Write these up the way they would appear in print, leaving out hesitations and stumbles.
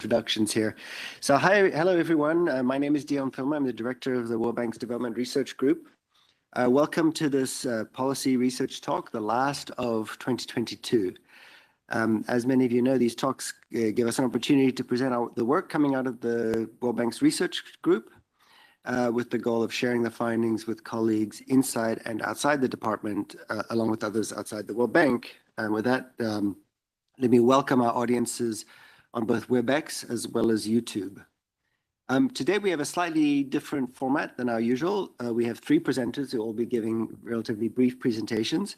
introductions here. So hello everyone. My name is Dion Filmer. I'm the director of the World Bank's Development Research Group. Welcome to this policy research talk, the last of 2022. As many of you know, these talks give us an opportunity to present the work coming out of the World Bank's research group with the goal of sharing the findings with colleagues inside and outside the department, along with others outside the World Bank. And with that, let me welcome our audiences on both WebEx as well as YouTube. Today we have a slightly different format than our usual. We have three presenters who will be giving relatively brief presentations.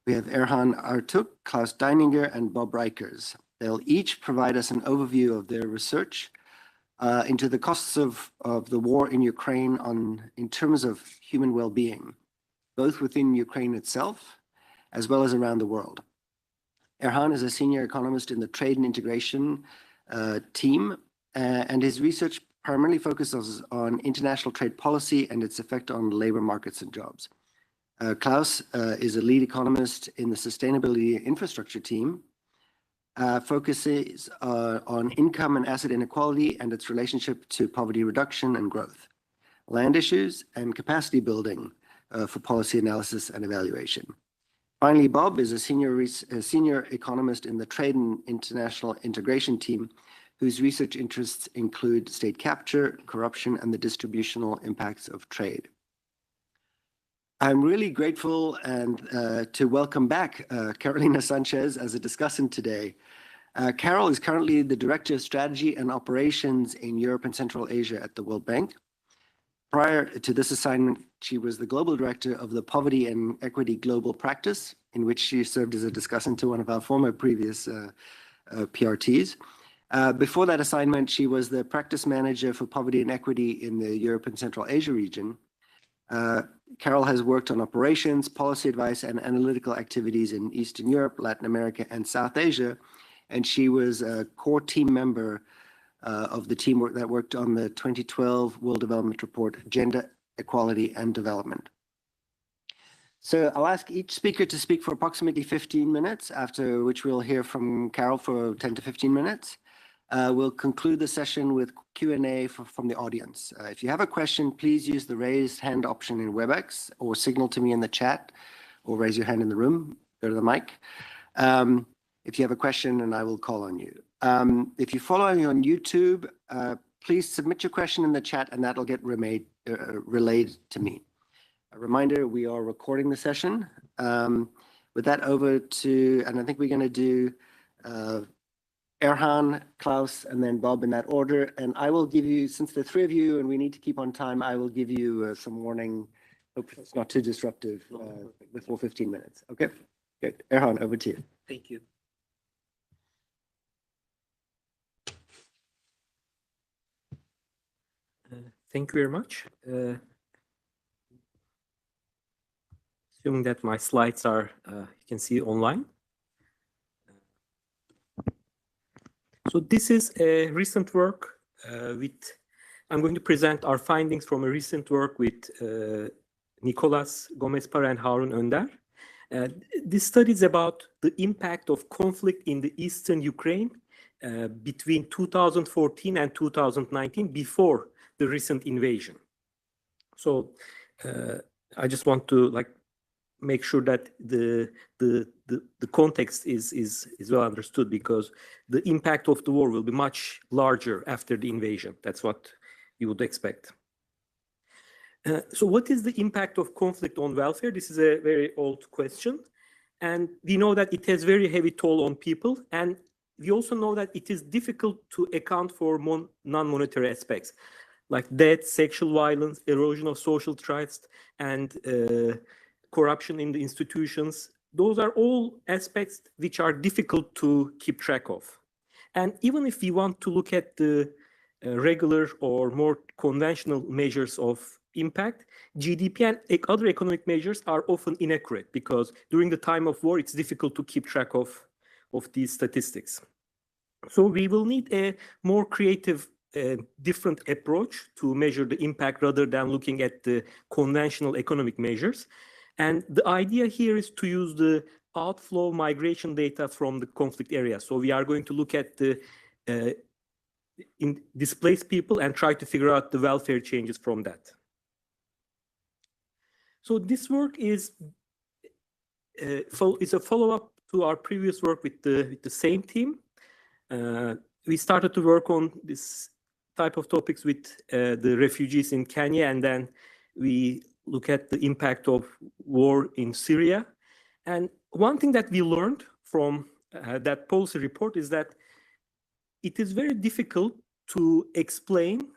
We have Erhan Artuc, Klaus Deininger, and Bob Rijkers. They'll each provide us an overview of their research into the costs of the war in Ukraine in terms of human well-being, both within Ukraine itself as well as around the world. Erhan is a senior economist in the Trade and Integration team, and his research primarily focuses on international trade policy and its effect on labor markets and jobs. Klaus is a lead economist in the Sustainability Infrastructure team, focuses on income and asset inequality and its relationship to poverty reduction and growth, land issues, and capacity building for policy analysis and evaluation. Finally, Bob is a senior economist in the Trade and International Integration team, whose research interests include state capture, corruption, and the distributional impacts of trade. I'm really grateful to welcome back Carolina Sanchez as a discussant today. Carol is currently the Director of Strategy and Operations in Europe and Central Asia at the World Bank. Prior to this assignment, she was the Global Director of the Poverty and Equity Global Practice, in which she served as a discussant to one of our former previous PRTs. Before that assignment, she was the Practice Manager for Poverty and Equity in the Europe and Central Asia region. Carol has worked on operations, policy advice, and analytical activities in Eastern Europe, Latin America, and South Asia, and she was a core team member of the team that worked on the 2012 World Development Report, Gender, Equality, and Development. So I'll ask each speaker to speak for approximately 15 minutes, after which we'll hear from Carol for 10 to 15 minutes. We'll conclude the session with Q&A from the audience. If you have a question, please use the raised hand option in WebEx or signal to me in the chat or raise your hand in the room, go to the mic. If you have a question, and I will call on you. If you're following on YouTube, please submit your question in the chat and that'll get relayed to me. A reminder, we are recording the session. With that over to, and I think we're going to do Erhan, Klaus, and then Bob in that order. And I will give you, since the three of you and we need to keep on time, I will give you some warning. Hope it's not too disruptive before 15 minutes. Okay, good. Erhan, over to you. Thank you. Thank you very much. Assuming that my slides are, you can see online. So this is a recent work I'm going to present our findings from a recent work with Nicolas Gomez-Para and Harun Önder. This study is about the impact of conflict in the eastern Ukraine between 2014 and 2019, before the recent invasion. So I just want to make sure that the context is well understood, because the impact of the war will be much larger after the invasion. That's what you would expect. So what is the impact of conflict on welfare? This is a very old question. And we know that it has very heavy toll on people. And we also know that it is difficult to account for non-monetary aspects, like death, sexual violence, erosion of social trust, and corruption in the institutions. Those are all aspects which are difficult to keep track of. And even if we want to look at the regular or more conventional measures of impact, GDP and other economic measures are often inaccurate, because during the time of war, it's difficult to keep track of these statistics. So we will need a more creative, different approach to measure the impact rather than looking at the conventional economic measures. And the idea here is to use the outflow migration data from the conflict area. So we are going to look at the displaced people and try to figure out the welfare changes from that. So this work is a follow-up to our previous work with the same team. We started to work on this type of topics with the refugees in Kenya, and then we look at the impact of war in Syria. And one thing that we learned from that policy report is that it is very difficult to explain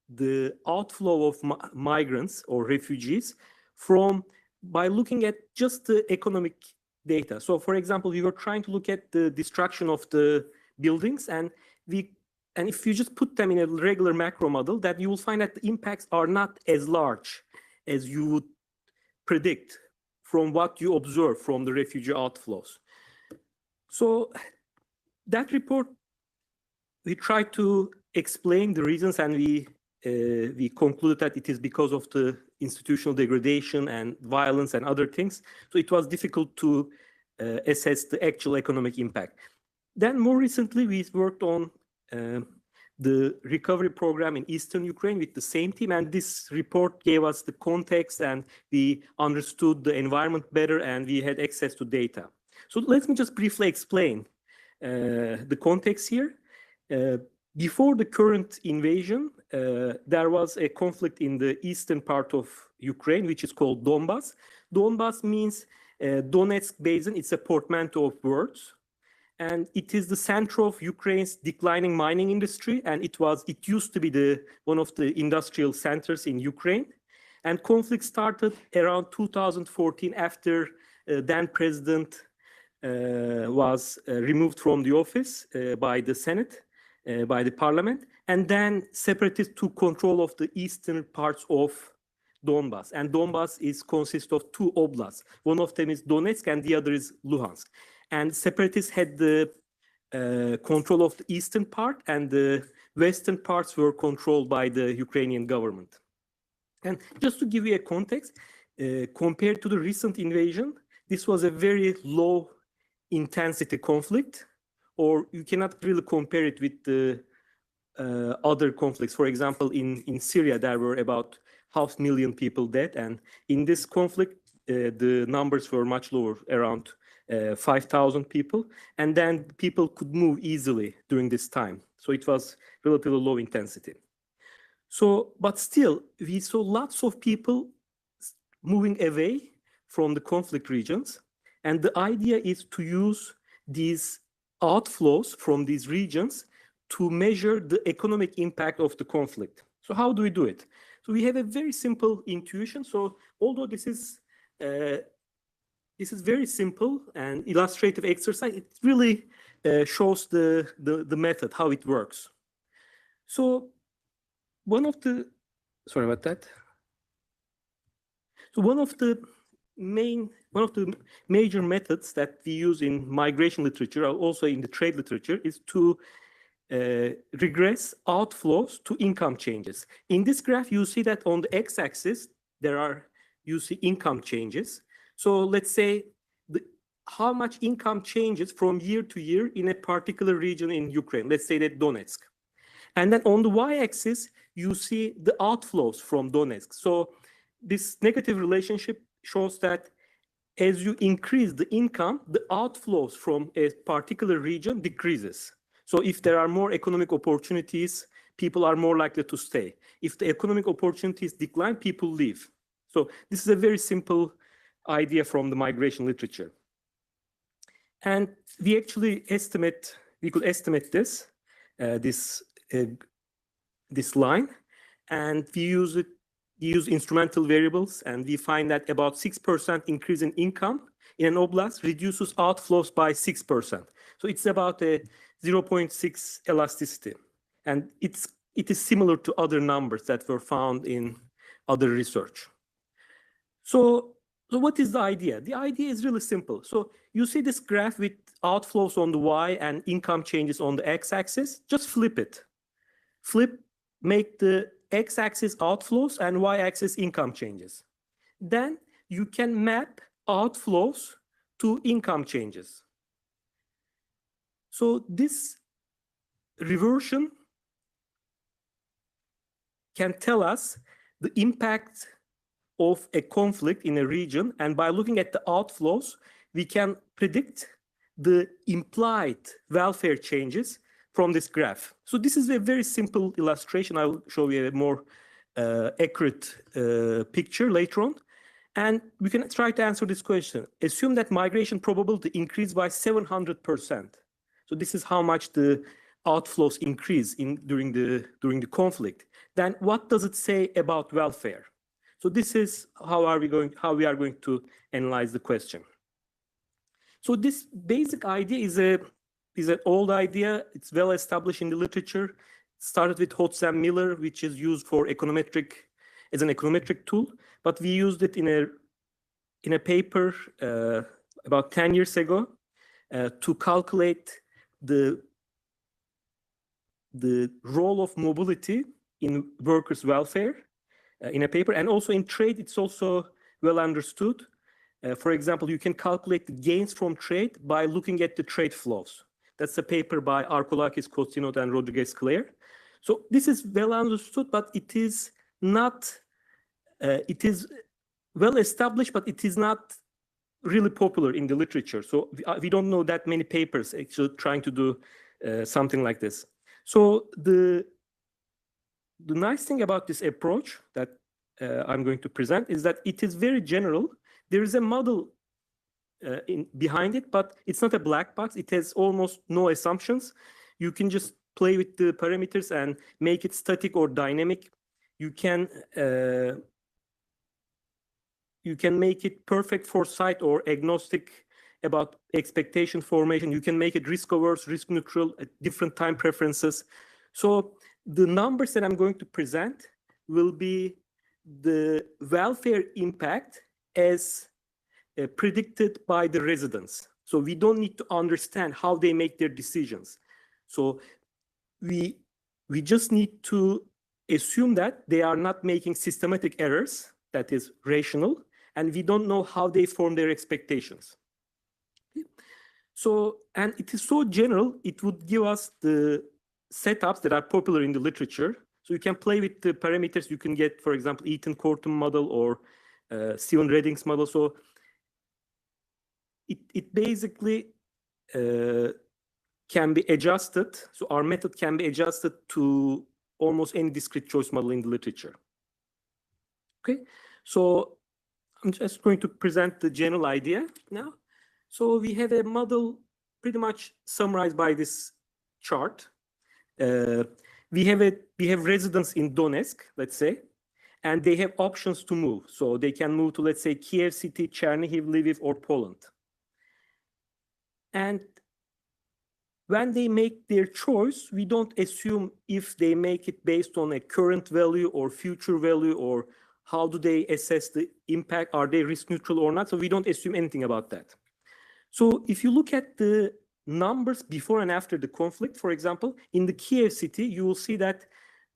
the outflow of migrants or refugees by looking at just the economic data. So for example, we were trying to look at the destruction of the buildings, and if you just put them in a regular macro model, that you will find that the impacts are not as large as you would predict from what you observe from the refugee outflows. So that report, we tried to explain the reasons, and we concluded that it is because of the institutional degradation and violence and other things. So it was difficult to assess the actual economic impact. Then more recently, we worked on the recovery program in Eastern Ukraine with the same team, and this report gave us the context, and we understood the environment better, and we had access to data. So let me just briefly explain the context here. Before the current invasion, there was a conflict in the eastern part of Ukraine, which is called Donbas. Donbas means Donetsk Basin. It's a portmanteau of words. And it is the center of Ukraine's declining mining industry. And it used to be one of the industrial centers in Ukraine. And conflict started around 2014 after then President was removed from the office by the Senate, by the parliament. And then separatists took control of the eastern parts of Donbas. And Donbas consists of two oblasts. One of them is Donetsk and the other is Luhansk. And separatists had the control of the eastern part, and the western parts were controlled by the Ukrainian government. And just to give you a context, compared to the recent invasion, this was a very low intensity conflict, or you cannot really compare it with the other conflicts. For example, in Syria, there were about 500,000 people dead, and in this conflict, the numbers were much lower, around 5,000 people, and then people could move easily during this time. So it was relatively low intensity. So, but still, we saw lots of people moving away from the conflict regions, and the idea is to use these outflows from these regions to measure the economic impact of the conflict. So how do we do it? So we have a very simple intuition. So although this is very simple and illustrative exercise, it really shows the method, how it works. So one of the major methods that we use in migration literature, also in the trade literature, is to regress outflows to income changes. In this graph, you see that on the x-axis, you see income changes. So let's say how much income changes from year to year in a particular region in Ukraine. Let's say that Donetsk. And then on the y-axis, you see the outflows from Donetsk. So this negative relationship shows that as you increase the income, the outflows from a particular region decreases. So if there are more economic opportunities, people are more likely to stay. If the economic opportunities decline, people leave. So this is a very simple idea from the migration literature. And we actually could estimate this line, and we use instrumental variables, and we find that about 6% increase in income in an oblast reduces outflows by 6%. So it's about a 0.6 elasticity. And it is similar to other numbers that were found in other research. So what is the idea? The idea is really simple. So you see this graph with outflows on the y and income changes on the x-axis. Just flip it. Make the x-axis outflows and y-axis income changes. Then you can map outflows to income changes. So this reversion can tell us the impact of a conflict in a region, and by looking at the outflows, we can predict the implied welfare changes from this graph. So this is a very simple illustration. I will show you a more accurate picture later on. And we can try to answer this question. Assume that migration probability increased by 700%. So this is how much the outflows increase during the conflict. Then what does it say about welfare? So this is how we are going to analyze the question. So this basic idea is an old idea. It's well established in the literature. It started with Hotz and Miller, which is used for as an econometric tool. But we used it in a paper about 10 years ago to calculate the role of mobility in workers' welfare in a paper. And also in trade, it's also well understood. For example, you can calculate the gains from trade by looking at the trade flows. That's a paper by Arkolakis, Kostinot, and Rodriguez-Clare. So this is well understood, but it is not, it is well established, but it is not really popular in the literature. So we don't know that many papers actually trying to do something like this. So the nice thing about this approach that I'm going to present is that it is very general. There is a model behind it, but it's not a black box. It has almost no assumptions. You can just play with the parameters and make it static or dynamic. You can make it perfect foresight or agnostic about expectation formation. You can make it risk averse, risk neutral at different time preferences. So the numbers that I'm going to present will be the welfare impact as predicted by the residents. So we don't need to understand how they make their decisions. So we just need to assume that they are not making systematic errors, that is rational, and we don't know how they form their expectations. So, and it is so general, it would give us the setups that are popular in the literature. So you can play with the parameters. You can get, for example, Eaton-Kortum model or Steven Redding's model. So it basically can be adjusted. So our method can be adjusted to almost any discrete choice model in the literature. Okay, so I'm just going to present the general idea now. So we have a model pretty much summarized by this chart. We have residents in Donetsk, let's say, and they have options to move. So they can move to, let's say, Kiev city, Chernihiv, Lviv, or Poland. And when they make their choice, we don't assume if they make it based on a current value or future value, or how do they assess the impact, are they risk neutral or not? So we don't assume anything about that. So if you look at the numbers before and after the conflict, for example, in the Kiev city, you will see that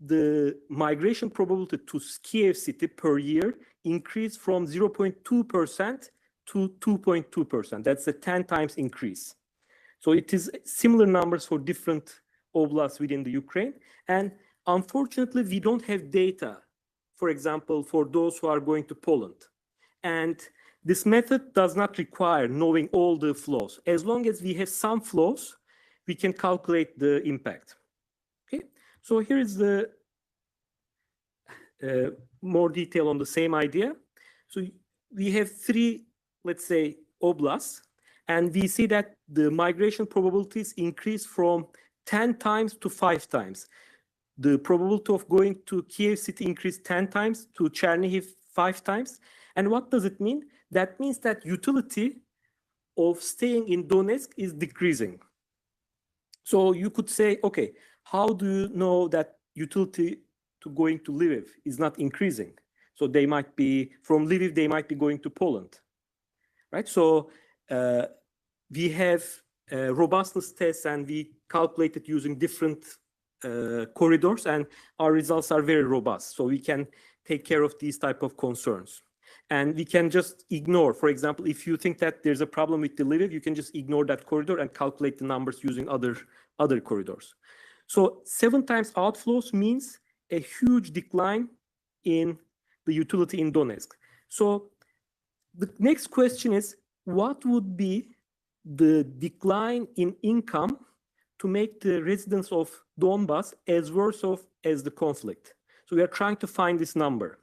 the migration probability to Kiev city per year increased from 0.2% to 2.2%. That's a 10 times increase. So it is similar numbers for different oblasts within the Ukraine. And unfortunately, we don't have data, for example, for those who are going to Poland. And this method does not require knowing all the flows. As long as we have some flows, we can calculate the impact. Okay, so here is the more detail on the same idea. So we have three, let's say, oblasts, and we see that the migration probabilities increase from 10 times to 5 times. The probability of going to Kiev city increased 10 times, to Chernihiv 5 times. And what does it mean? That means that utility of staying in Donetsk is decreasing. So you could say, okay, how do you know that utility to going to Lviv is not increasing? So they might be, from Lviv, they might be going to Poland, right? So we have robustness tests, and we calculated using different corridors, and our results are very robust. So we can take care of these type of concerns. And we can just ignore, for example, if you think that there's a problem with the Lviv, you can just ignore that corridor and calculate the numbers using other corridors. So 7 times outflows means a huge decline in the utility in Donetsk. So the next question is, what would be the decline in income to make the residents of Donbas as worse off as the conflict? So we are trying to find this number.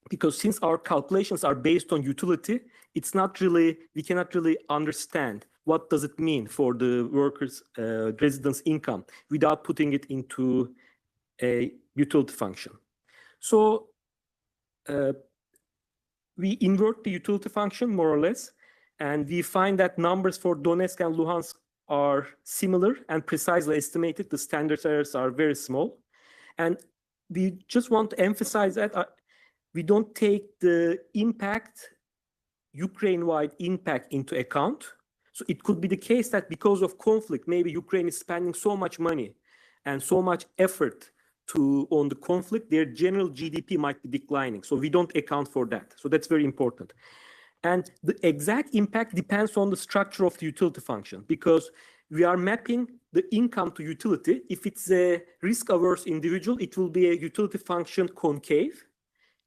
Because since our calculations are based on utility, it's not really, we cannot really understand what does it mean for the workers' residents' income without putting it into a utility function. So we invert the utility function more or less, and we find that numbers for Donetsk and Luhansk are similar and precisely estimated. The standard errors are very small. And we just want to emphasize that we don't take the impact, Ukraine-wide impact, into account. So it could be the case that because of conflict, maybe Ukraine is spending so much money and so much effort on the conflict, their general GDP might be declining. So we don't account for that. So that's very important. And the exact impact depends on the structure of the utility function, because we are mapping the income to utility. If it's a risk-averse individual, it will be a utility function concave.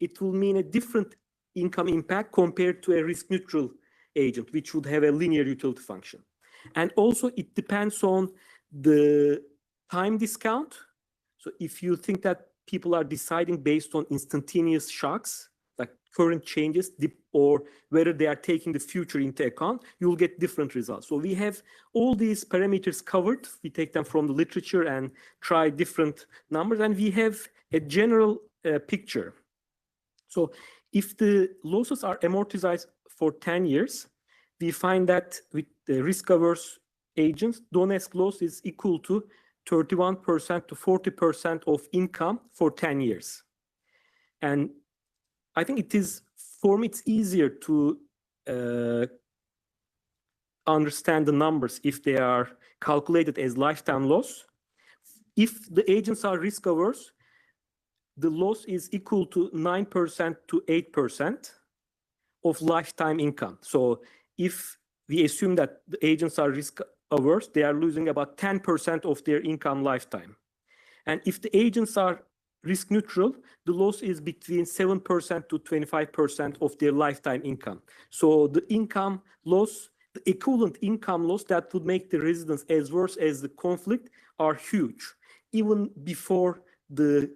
It will mean a different income impact compared to a risk-neutral agent, which would have a linear utility function. And also it depends on the time discount. So if you think that people are deciding based on instantaneous shocks, like current changes, or whether they are taking the future into account, you will get different results. So we have all these parameters covered. We take them from the literature and try different numbers, and we have a general picture. So if the losses are amortized for 10 years, we find that with the risk-averse agents, Donetsk loss is equal to 31% to 40% of income for 10 years. And I think it is, for me, it's easier to understand the numbers if they are calculated as lifetime loss. If the agents are risk-averse, the loss is equal to 9% to 8% of lifetime income. So if we assume that the agents are risk-averse, they are losing about 10% of their income lifetime. And if the agents are risk-neutral, the loss is between 7% to 25% of their lifetime income. So the income loss, the equivalent income loss that would make the residents as worse as the conflict are huge, even before the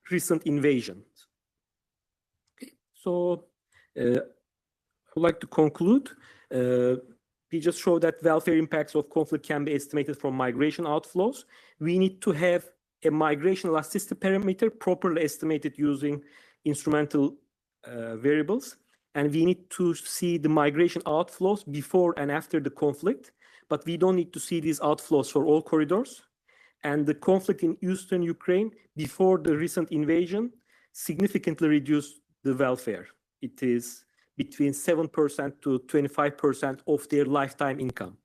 recent invasion. Okay, so I would like to conclude. We just show that welfare impacts of conflict can be estimated from migration outflows. We need to have a migration elasticity parameter properly estimated using instrumental variables. And we need to see the migration outflows before and after the conflict, but we don't need to see these outflows for all corridors. And the conflict in Eastern Ukraine before the recent invasion significantly reduced the welfare. It is between 7% to 25% of their lifetime income.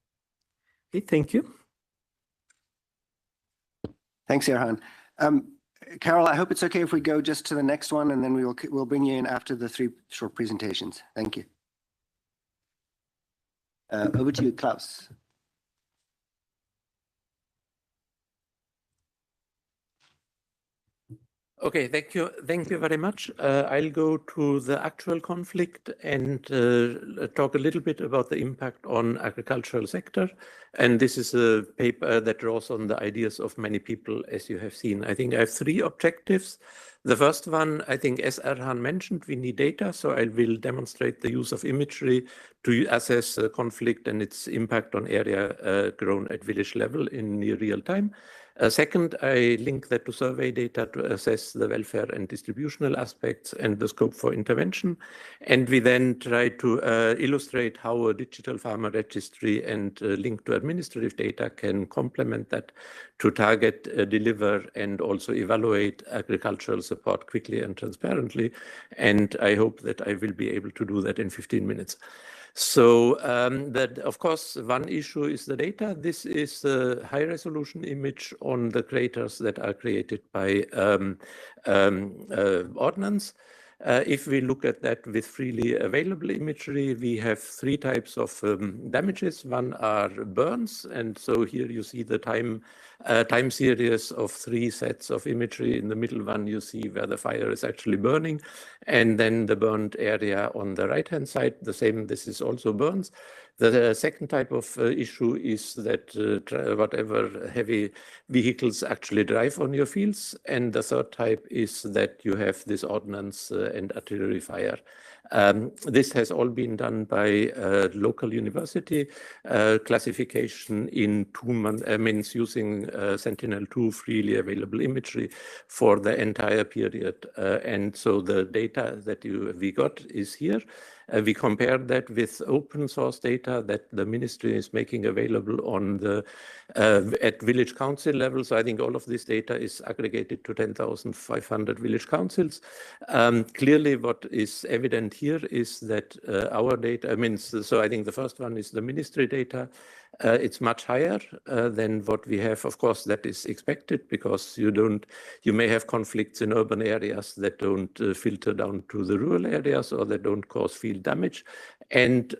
Okay, thank you. Thanks, Erhan. Carol, I hope it's okay if we go just to the next one, and then we'll bring you in after the 3 short presentations. Thank you. Over to you, Klaus. Okay, thank you. Thank you very much. I'll go to the actual conflict and talk a little bit about the impact on agricultural sector. And this is a paper that draws on the ideas of many people, as you have seen. I think I have 3 objectives. The first one, I think, as Erhan mentioned, we need data. So I will demonstrate the use of imagery to assess the conflict and its impact on area grown at village level in near real time. Second, I link that to survey data to assess the welfare and distributional aspects and the scope for intervention. And we then try to illustrate how a digital farmer registry and link to administrative data can complement that to target, deliver, and also evaluate agricultural support quickly and transparently. And I hope that I will be able to do that in 15 minutes. So that, of course, one issue is the data. This is a high-resolution image on the craters that are created by ordnance. If we look at that with freely available imagery, we have 3 types of damages. One are burns, and so here you see the time time series of 3 sets of imagery. In the middle one, you see where the fire is actually burning, and then the burned area on the right-hand side. The same, this is also burns. The second type of issue is that whatever heavy vehicles actually drive on your fields. And the third type is that you have this ordnance and artillery fire. This has all been done by local university classification in 2 months, using Sentinel-2 freely available imagery for the entire period. And so the data that we got is here. We compared that with open source data that the ministry is making available on the at village council level. So I think all of this data is aggregated to 10,500 village councils. Clearly, what is evident here is that our data, so I think the first one is the ministry data. It's much higher than what we have. Of course, that is expected because you may have conflicts in urban areas that don't filter down to the rural areas or that don't cause field damage. And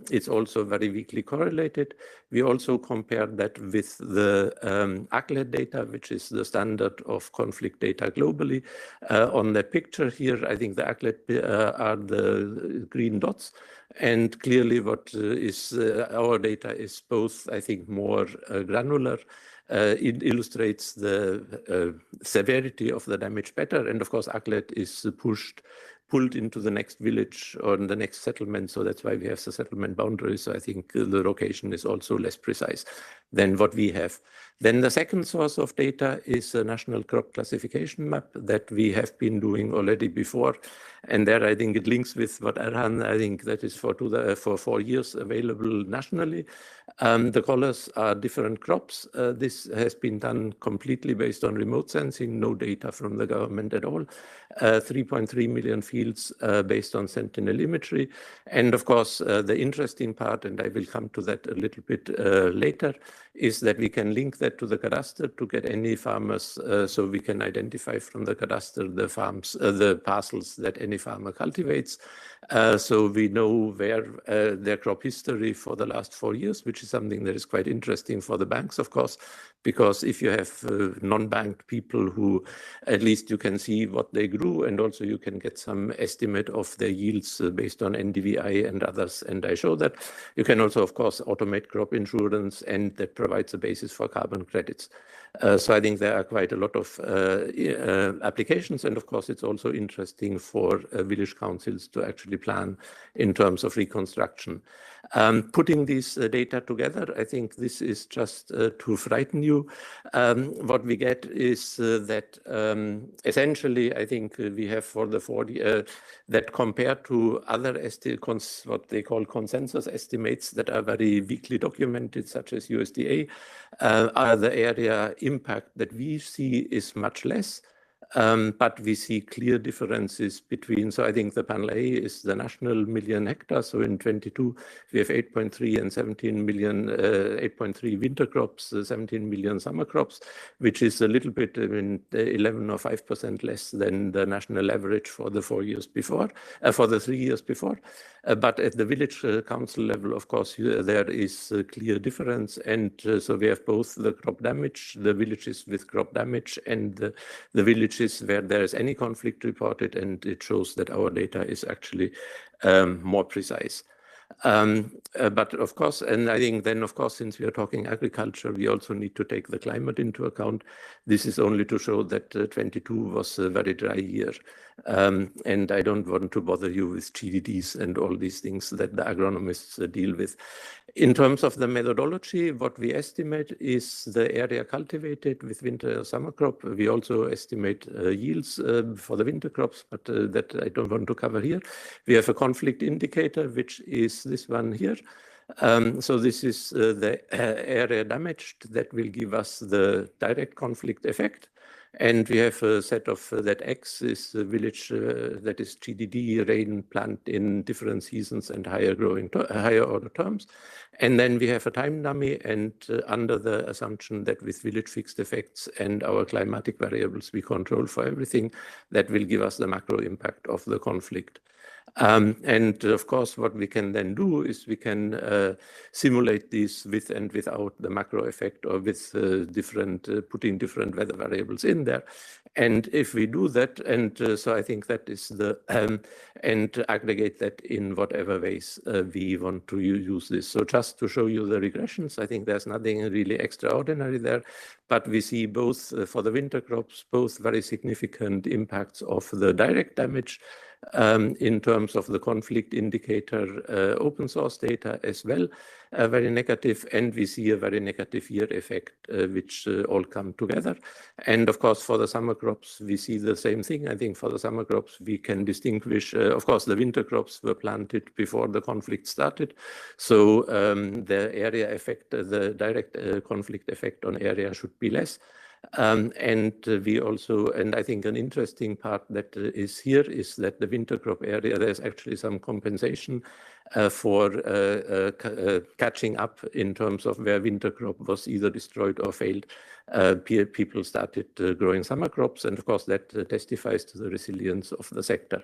it's also very weakly correlated. We also compared that with the ACLED data, which is the standard of conflict data globally. On the picture here, I think the ACLED are the green dots. And clearly what is our data is both, I think, more granular. It illustrates the severity of the damage better. And of course, ACLED is pulled into the next village or in the next settlement. So that's why we have the settlement boundaries. So I think the location is also less precise than what we have. Then the second source of data is a national crop classification map that we have been doing already before. And there I think it links with what Erhan, I think that is for 4 years available nationally. The colors are different crops. This has been done completely based on remote sensing, no data from the government at all. 3.3 million fields based on Sentinel imagery. And of course, the interesting part, and I will come to that a little bit later, is that we can link that to the cadastre to get any farmers, so we can identify from the cadastre the farms, the parcels that any farmer cultivates. So we know where their crop history for the last 4 years, which is something that is quite interesting for the banks, of course, because if you have non-banked people who at least you can see what they grew, and also you can get some estimate of their yields based on NDVI and others. And I show that. You can also, of course, automate crop insurance, and that provides a basis for carbon credits. So I think there are quite a lot of applications. And of course, it's also interesting for village councils to actually plan in terms of reconstruction. Putting these data together, I think this is just to frighten you. What we get is that essentially, I think we have for the 40, that compared to other what they call consensus estimates that are very weakly documented, such as USDA, the area impact that we see is much less. But we see clear differences between, so I think the panel A is the national million hectares. So in 22, we have 8.3 and 17 million, 8.3 winter crops, 17 million summer crops, which is a little bit, 11 or 5% less than the national average for the 4 years before, for the 3 years before. But at the village council level, of course, there is a clear difference. And so we have both the crop damage, the villages with crop damage, and the villages where there is any conflict reported, and it shows that our data is actually more precise. But of course, and I think then, of course, since we are talking agriculture, we also need to take the climate into account. This is only to show that 22 was a very dry year. And I don't want to bother you with GDDs and all these things that the agronomists deal with. In terms of the methodology, what we estimate is the area cultivated with winter or summer crop. We also estimate yields for the winter crops, but that I don't want to cover here. We have a conflict indicator, which is this one here. So this is the area damaged that will give us the direct conflict effect. And we have a set of that X is a village that is GDD, rain, plant in different seasons and higher order terms. And then we have a time dummy, and under the assumption that with village fixed effects and our climatic variables we control for everything, that will give us the macro impact of the conflict. And of course, what we can then do is we can simulate this with and without the macro effect, or with putting different weather variables in there. And if we do that, and so I think that is the, and aggregate that in whatever ways we want to use this. So just to show you the regressions, I think there's nothing really extraordinary there, but we see both for the winter crops, both very significant impacts of the direct damage in terms of the conflict indicator, open source data as well, very negative, and we see a very negative year effect, which all come together. And of course, for the summer crops, we see the same thing. I think for the summer crops, we can distinguish, of course, the winter crops were planted before the conflict started. So the area effect, the direct conflict effect on area should be less. And we also, and I think an interesting part that is here is that the winter crop area, there's actually some compensation for catching up in terms of where winter crop was either destroyed or failed. People started growing summer crops, and of course that testifies to the resilience of the sector.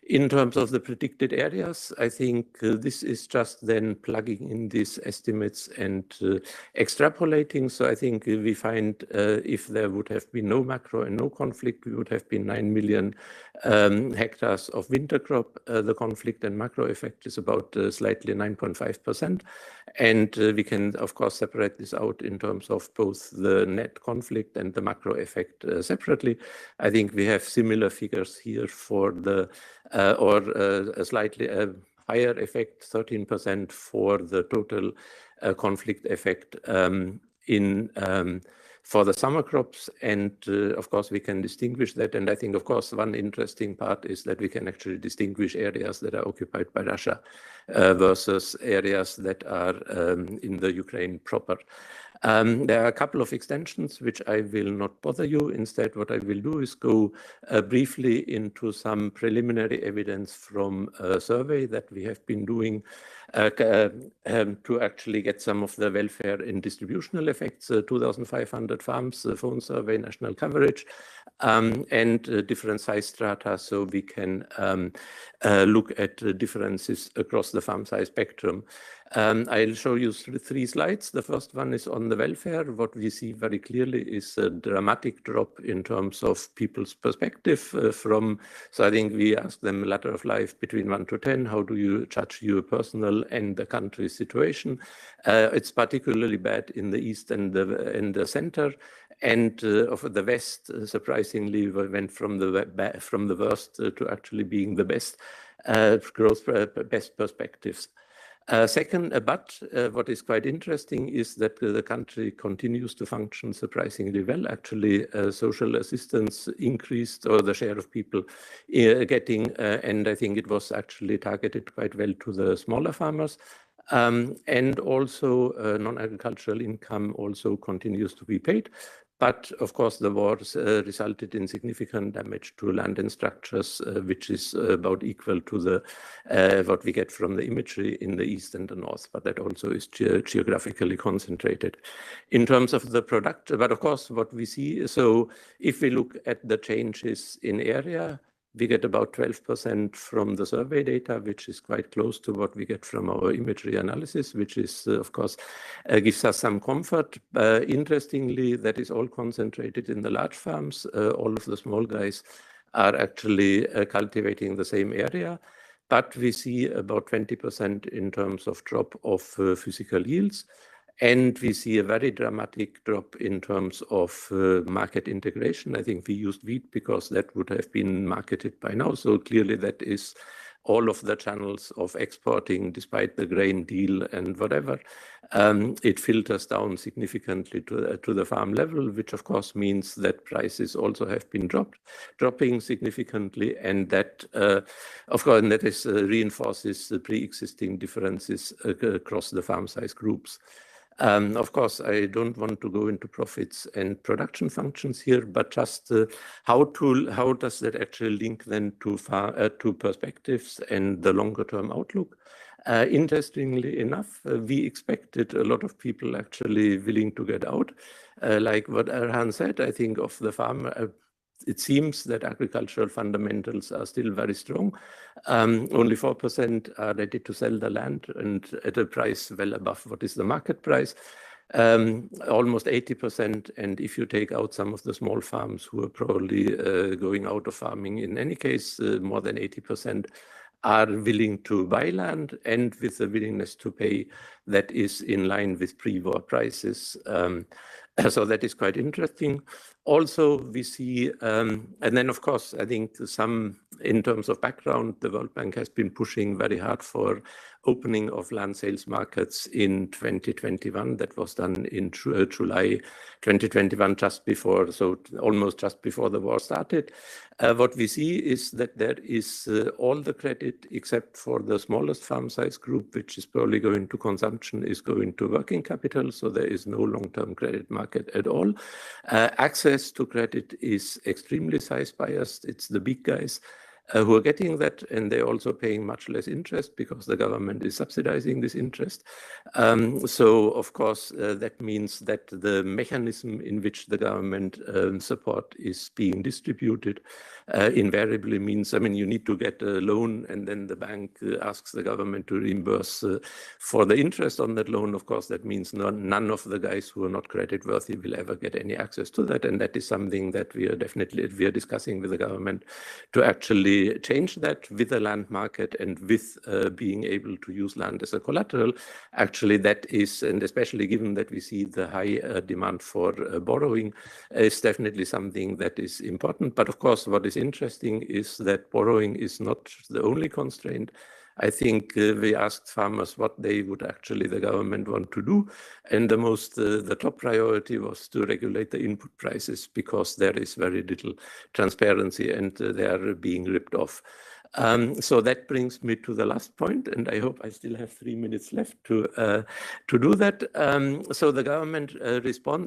In terms of the predicted areas, I think this is just then plugging in these estimates and extrapolating. So I think we find if there would have been no macro and no conflict, we would have been 9 million hectares of winter crop. The conflict and macro effect is about slightly 9.5%. And we can, of course, separate this out in terms of both the net conflict and the macro effect separately. I think we have similar figures here for the, a slightly higher effect, 13% for the total conflict effect for the summer crops. And of course, we can distinguish that. And I think, of course, one interesting part is that we can actually distinguish areas that are occupied by Russia versus areas that are in the Ukraine proper. There are a couple of extensions which I will not bother you. Instead, what I will do is go briefly into some preliminary evidence from a survey that we have been doing to actually get some of the welfare and distributional effects, 2,500 farms, phone survey, national coverage, and different size strata, so we can look at differences across the farm size spectrum. I'll show you three slides. The first one is on the welfare. What we see very clearly is a dramatic drop in terms of people's perspective so I think we ask them ladder of life between 1 to 10. How do you judge your personal and the country situation? It's particularly bad in the east and the center. And of the West, surprisingly, we went from the worst to actually being the best best perspectives. Second, but what is quite interesting is that the country continues to function surprisingly well. Actually, social assistance increased, or the share of people getting, and I think it was actually targeted quite well to the smaller farmers. And also non-agricultural income also continues to be paid. But of course, the wars resulted in significant damage to land and structures, which is about equal to the what we get from the imagery in the east and the north. But that also is geographically concentrated. In terms of the product, but of course, what we see, so if we look at the changes in area, we get about 12% from the survey data, which is quite close to what we get from our imagery analysis, which is, of course, gives us some comfort. Interestingly, that is all concentrated in the large farms. All of the small guys are actually cultivating the same area. But we see about 20% in terms of drop of physical yields. And we see a very dramatic drop in terms of market integration. I think we used wheat because that would have been marketed by now. So clearly that is all of the channels of exporting, despite the grain deal and whatever. It filters down significantly to the farm level, which of course means that prices also have been dropping significantly. And that, of course, that is reinforces the pre-existing differences across the farm size groups. Of course, I don't want to go into profits and production functions here, but just how does that actually link then to perspectives and the longer term outlook? Interestingly enough, we expected a lot of people actually willing to get out. Like what Erhan said, I think of the farmer, it seems that agricultural fundamentals are still very strong. Only 4% are ready to sell the land, and at a price well above what is the market price. Almost 80%, and if you take out some of the small farms who are probably going out of farming in any case, more than 80% are willing to buy land, and with a willingness to pay that is in line with pre-war prices. So that is quite interesting. Also, we see, and then of course, I think in terms of background, the World Bank has been pushing very hard for opening of land sales markets in 2021. That was done in July 2021, almost just before the war started. What we see is that there is all the credit except for the smallest farm size group, which is probably going to consumption, is going to working capital. So there is no long-term credit market at all. Access to credit is extremely size biased. It's the big guys who are getting that, and they're also paying much less interest because the government is subsidizing this interest. So, of course, that means that the mechanism in which the government support is being distributed invariably means, I mean, you need to get a loan, and then the bank asks the government to reimburse for the interest on that loan. Of course, that means none of the guys who are not credit worthy will ever get any access to that, and that is something that we are discussing with the government to actually change that with the land market and with being able to use land as a collateral. Actually, that is, and especially given that we see the high demand for borrowing, is definitely something that is important. But of course, what is interesting is that borrowing is not the only constraint. I think we asked farmers what they would actually, the government, want to do. And the top priority was to regulate the input prices, because there is very little transparency and they are being ripped off. So that brings me to the last point, and I hope I still have 3 minutes left to do that. So the government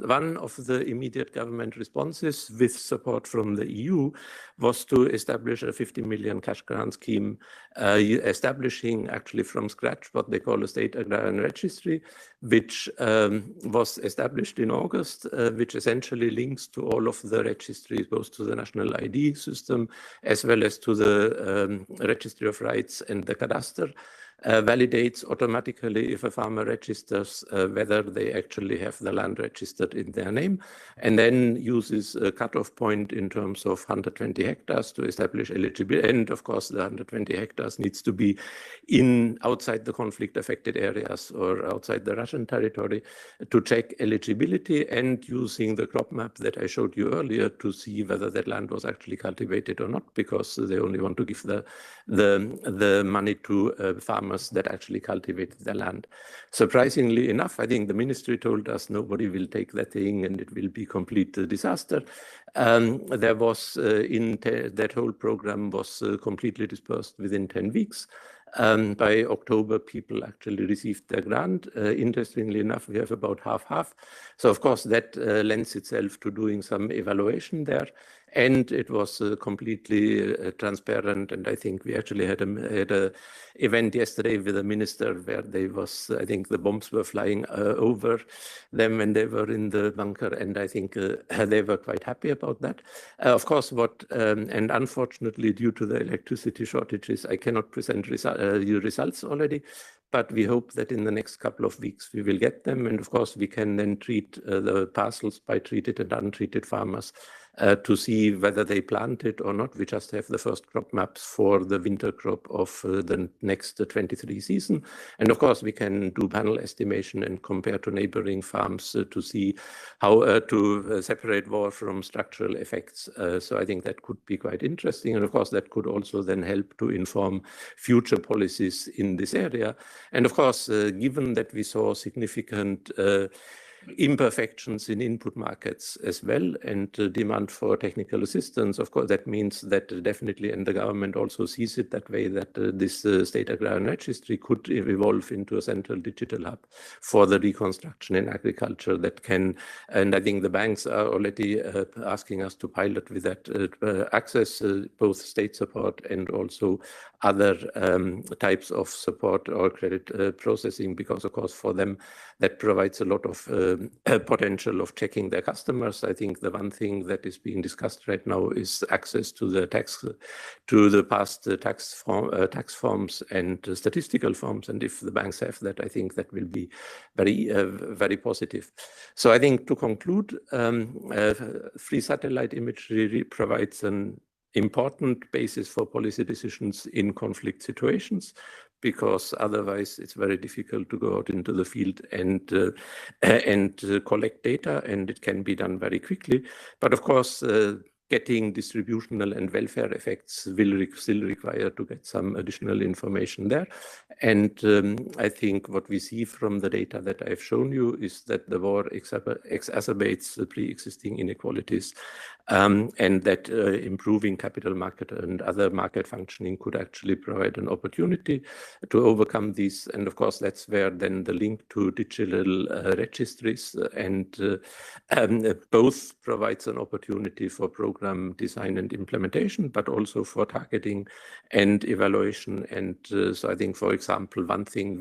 one of the immediate government responses with support from the EU was to establish a 50 million cash grant scheme, establishing actually from scratch what they call a state agrarian registry, which was established in August, which essentially links to all of the registries, both to the national ID system as well as to the registry of rights and the cadastre. Validates automatically if a farmer registers whether they actually have the land registered in their name, and then uses a cutoff point in terms of 120 hectares to establish eligibility. And of course, the 120 hectares needs to be outside the conflict affected areas or outside the Russian territory to check eligibility, and using the crop map that I showed you earlier to see whether that land was actually cultivated or not, because they only want to give the money to farmers that actually cultivated their land. Surprisingly enough, I think the ministry told us nobody will take that thing and it will be complete disaster. There was that whole program was completely dispersed within 10 weeks. By October, people actually received their grant. Interestingly enough, we have about half-half. So of course that lends itself to doing some evaluation there. And it was completely transparent. And I think we actually had a event yesterday with the minister where I think the bombs were flying over them when they were in the bunker. And I think they were quite happy about that. Of course, and unfortunately, due to the electricity shortages, I cannot present you results already. But we hope that in the next couple of weeks we will get them. And of course, we can then treat the parcels by treated and untreated farmers to see whether they planted or not. We just have the first crop maps for the winter crop of the next 23 season. And of course, we can do panel estimation and compare to neighboring farms to see how to separate war from structural effects. So I think that could be quite interesting. And of course, that could also then help to inform future policies in this area. And of course, given that we saw significant imperfections in input markets as well, and demand for technical assistance. Of course, that means that definitely, and the government also sees it that way, that this state agrarian registry could evolve into a central digital hub for the reconstruction in agriculture that can, and I think the banks are already asking us to pilot with that access, both state support and also other types of support or credit processing, because of course for them that provides a lot of potential of checking their customers. I think the one thing that is being discussed right now is access to the past tax forms and statistical forms, and if the banks have that, I think that will be very positive. So I think to conclude, free satellite imagery provides an important basis for policy decisions in conflict situations, because otherwise it's very difficult to go out into the field and collect data, and it can be done very quickly. But of course, getting distributional and welfare effects will still require to get some additional information there. And I think what we see from the data that I've shown you is that the war exacerbates the pre-existing inequalities, and that improving capital market and other market functioning could actually provide an opportunity to overcome these. And of course, that's where then the link to digital registries and both provides an opportunity for program design and implementation, but also for targeting and evaluation. And so I think, for example, one thing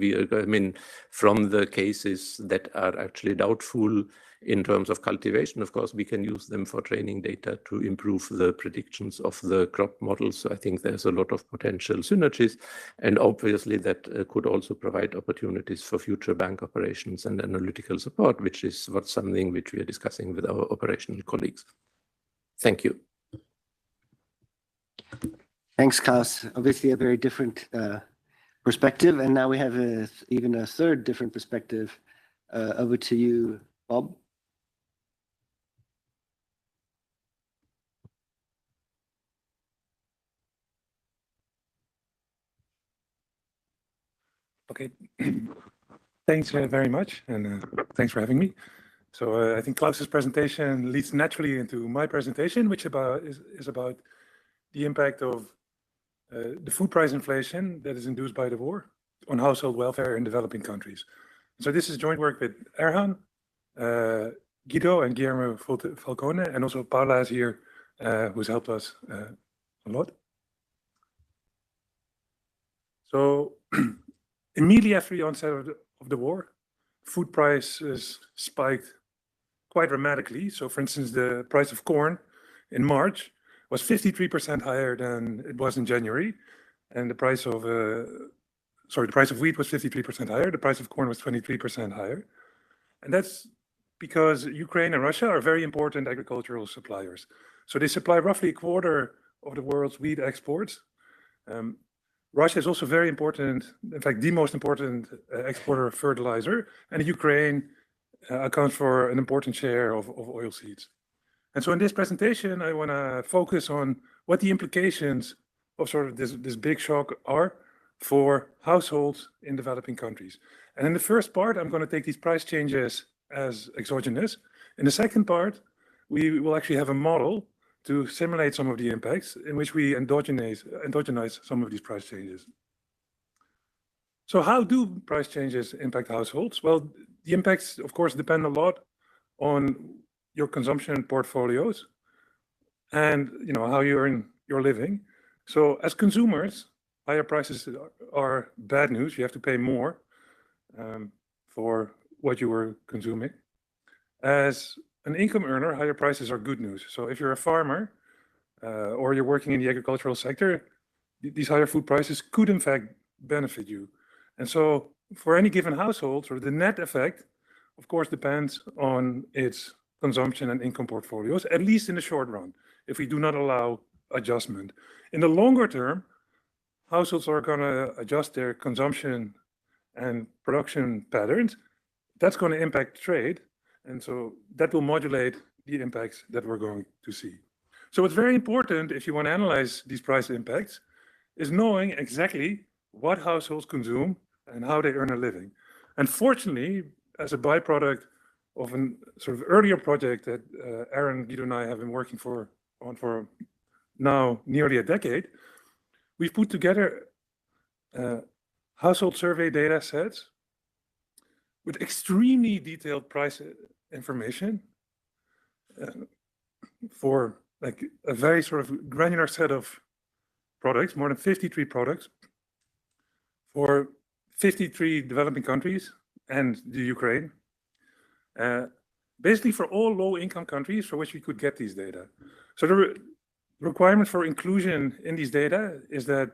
from the cases that are actually doubtful in terms of cultivation, of course, we can use them for training data to improve the predictions of the crop models. So I think there's a lot of potential synergies, and obviously that could also provide opportunities for future bank operations and analytical support, which is something which we are discussing with our operational colleagues. Thank you. Thanks, Klaus. Obviously a very different perspective, and now we have even a third different perspective. Over to you, Bob. Okay, thanks very much, and thanks for having me. So I think Klaus's presentation leads naturally into my presentation, which is about the impact of the food price inflation that is induced by the war on household welfare in developing countries. So this is joint work with Erhan, Guido, and Guillermo Falcone, and also Paula is here, who's helped us a lot. So immediately after the onset of the war, food prices spiked quite dramatically. So for instance, the price of corn in March was 53% higher than it was in January. And the price of, the price of wheat was 53% higher. The price of corn was 23% higher. And that's because Ukraine and Russia are very important agricultural suppliers. So they supply roughly a quarter of the world's wheat exports. Russia is also very important, in fact, the most important exporter of fertilizer, and Ukraine accounts for an important share of oilseeds. And so in this presentation, I want to focus on what the implications of sort of this big shock are for households in developing countries. And in the first part, I'm going to take these price changes as exogenous. In the second part, we will actually have a model to simulate some of the impacts in which we endogenize some of these price changes. So how do price changes impact households? Well, the impacts, of course, depend a lot on your consumption portfolios and how you earn your living. So as consumers, higher prices are bad news. You have to pay more for what you were consuming. As an income earner, higher prices are good news. So if you're a farmer or you're working in the agricultural sector, these higher food prices could in fact benefit you. And so for any given household, sort of the net effect, of course, depends on its consumption and income portfolios, at least in the short run, if we do not allow adjustment. In the longer term, households are going to adjust their consumption and production patterns. That's going to impact trade. And so that will modulate the impacts that we're going to see. So what's very important if you want to analyze these price impacts is knowing exactly what households consume and how they earn a living. And fortunately, as a byproduct of a sort of earlier project that Aaron, Guido, and I have been working on for now nearly a decade. We've put together household survey data sets with extremely detailed price information for like a very sort of granular set of products, more than 53 products for 53 developing countries and the Ukraine. Basically for all low-income countries for which we could get these data. So the requirement for inclusion in these data is that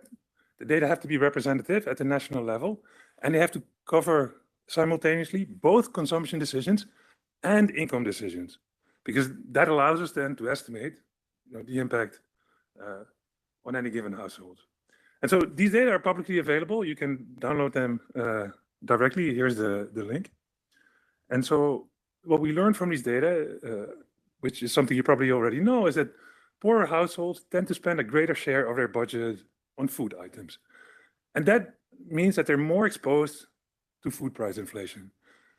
the data have to be representative at the national level, and they have to cover simultaneously both consumption decisions and income decisions, because that allows us then to estimate the impact on any given household. And so these data are publicly available. You can download them directly. Here's the link. And so what we learned from these data, which is something you probably already know, is that poorer households tend to spend a greater share of their budget on food items. And that means that they're more exposed to food price inflation.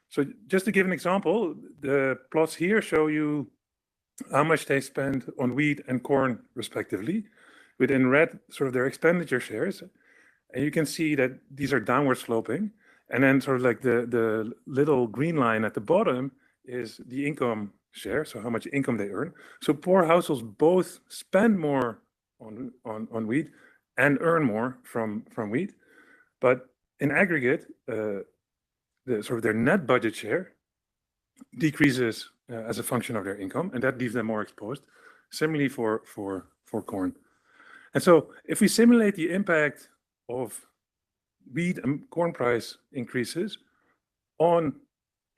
So just to give an example, the plots here show you how much they spend on wheat and corn respectively, with in red sort of their expenditure shares. And you can see that these are downward sloping. And then sort of like the little green line at the bottom is the income share, so how much income they earn. So poor households both spend more on wheat and earn more from wheat. But in aggregate, sort of their net budget share decreases as a function of their income, and that leaves them more exposed. Similarly for corn. And so if we simulate the impact of wheat and corn price increases on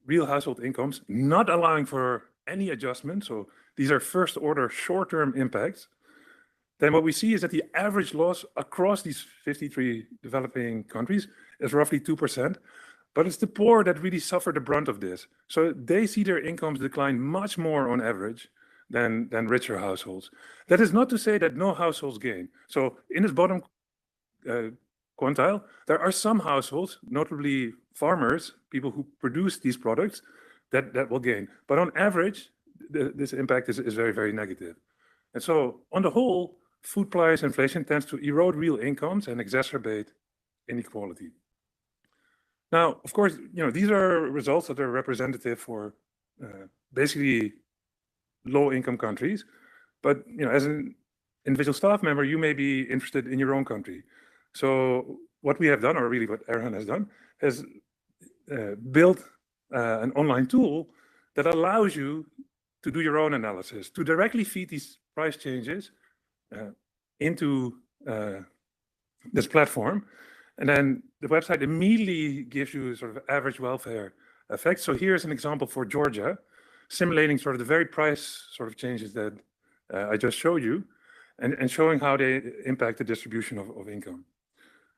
real household incomes, not allowing for any adjustment, so these are first order short-term impacts, then what we see is that the average loss across these 53 developing countries is roughly 2%, but it's the poor that really suffer the brunt of this. So they see their incomes decline much more on average than richer households. That is not to say that no households gain. So in this bottom quantile, there are some households, notably farmers, people who produce these products, that will gain. But on average, this impact is very, very negative. And so on the whole, food price inflation tends to erode real incomes and exacerbate inequality. Now, of course, these are results that are representative for basically low-income countries. But as an individual staff member, you may be interested in your own country. So what we have done, or really what Erhan has done, is built an online tool that allows you to do your own analysis, to directly feed these price changes into this platform. And then the website immediately gives you sort of average welfare effects. So here's an example for Georgia, simulating sort of the very price sort of changes that I just showed you, and showing how they impact the distribution of income.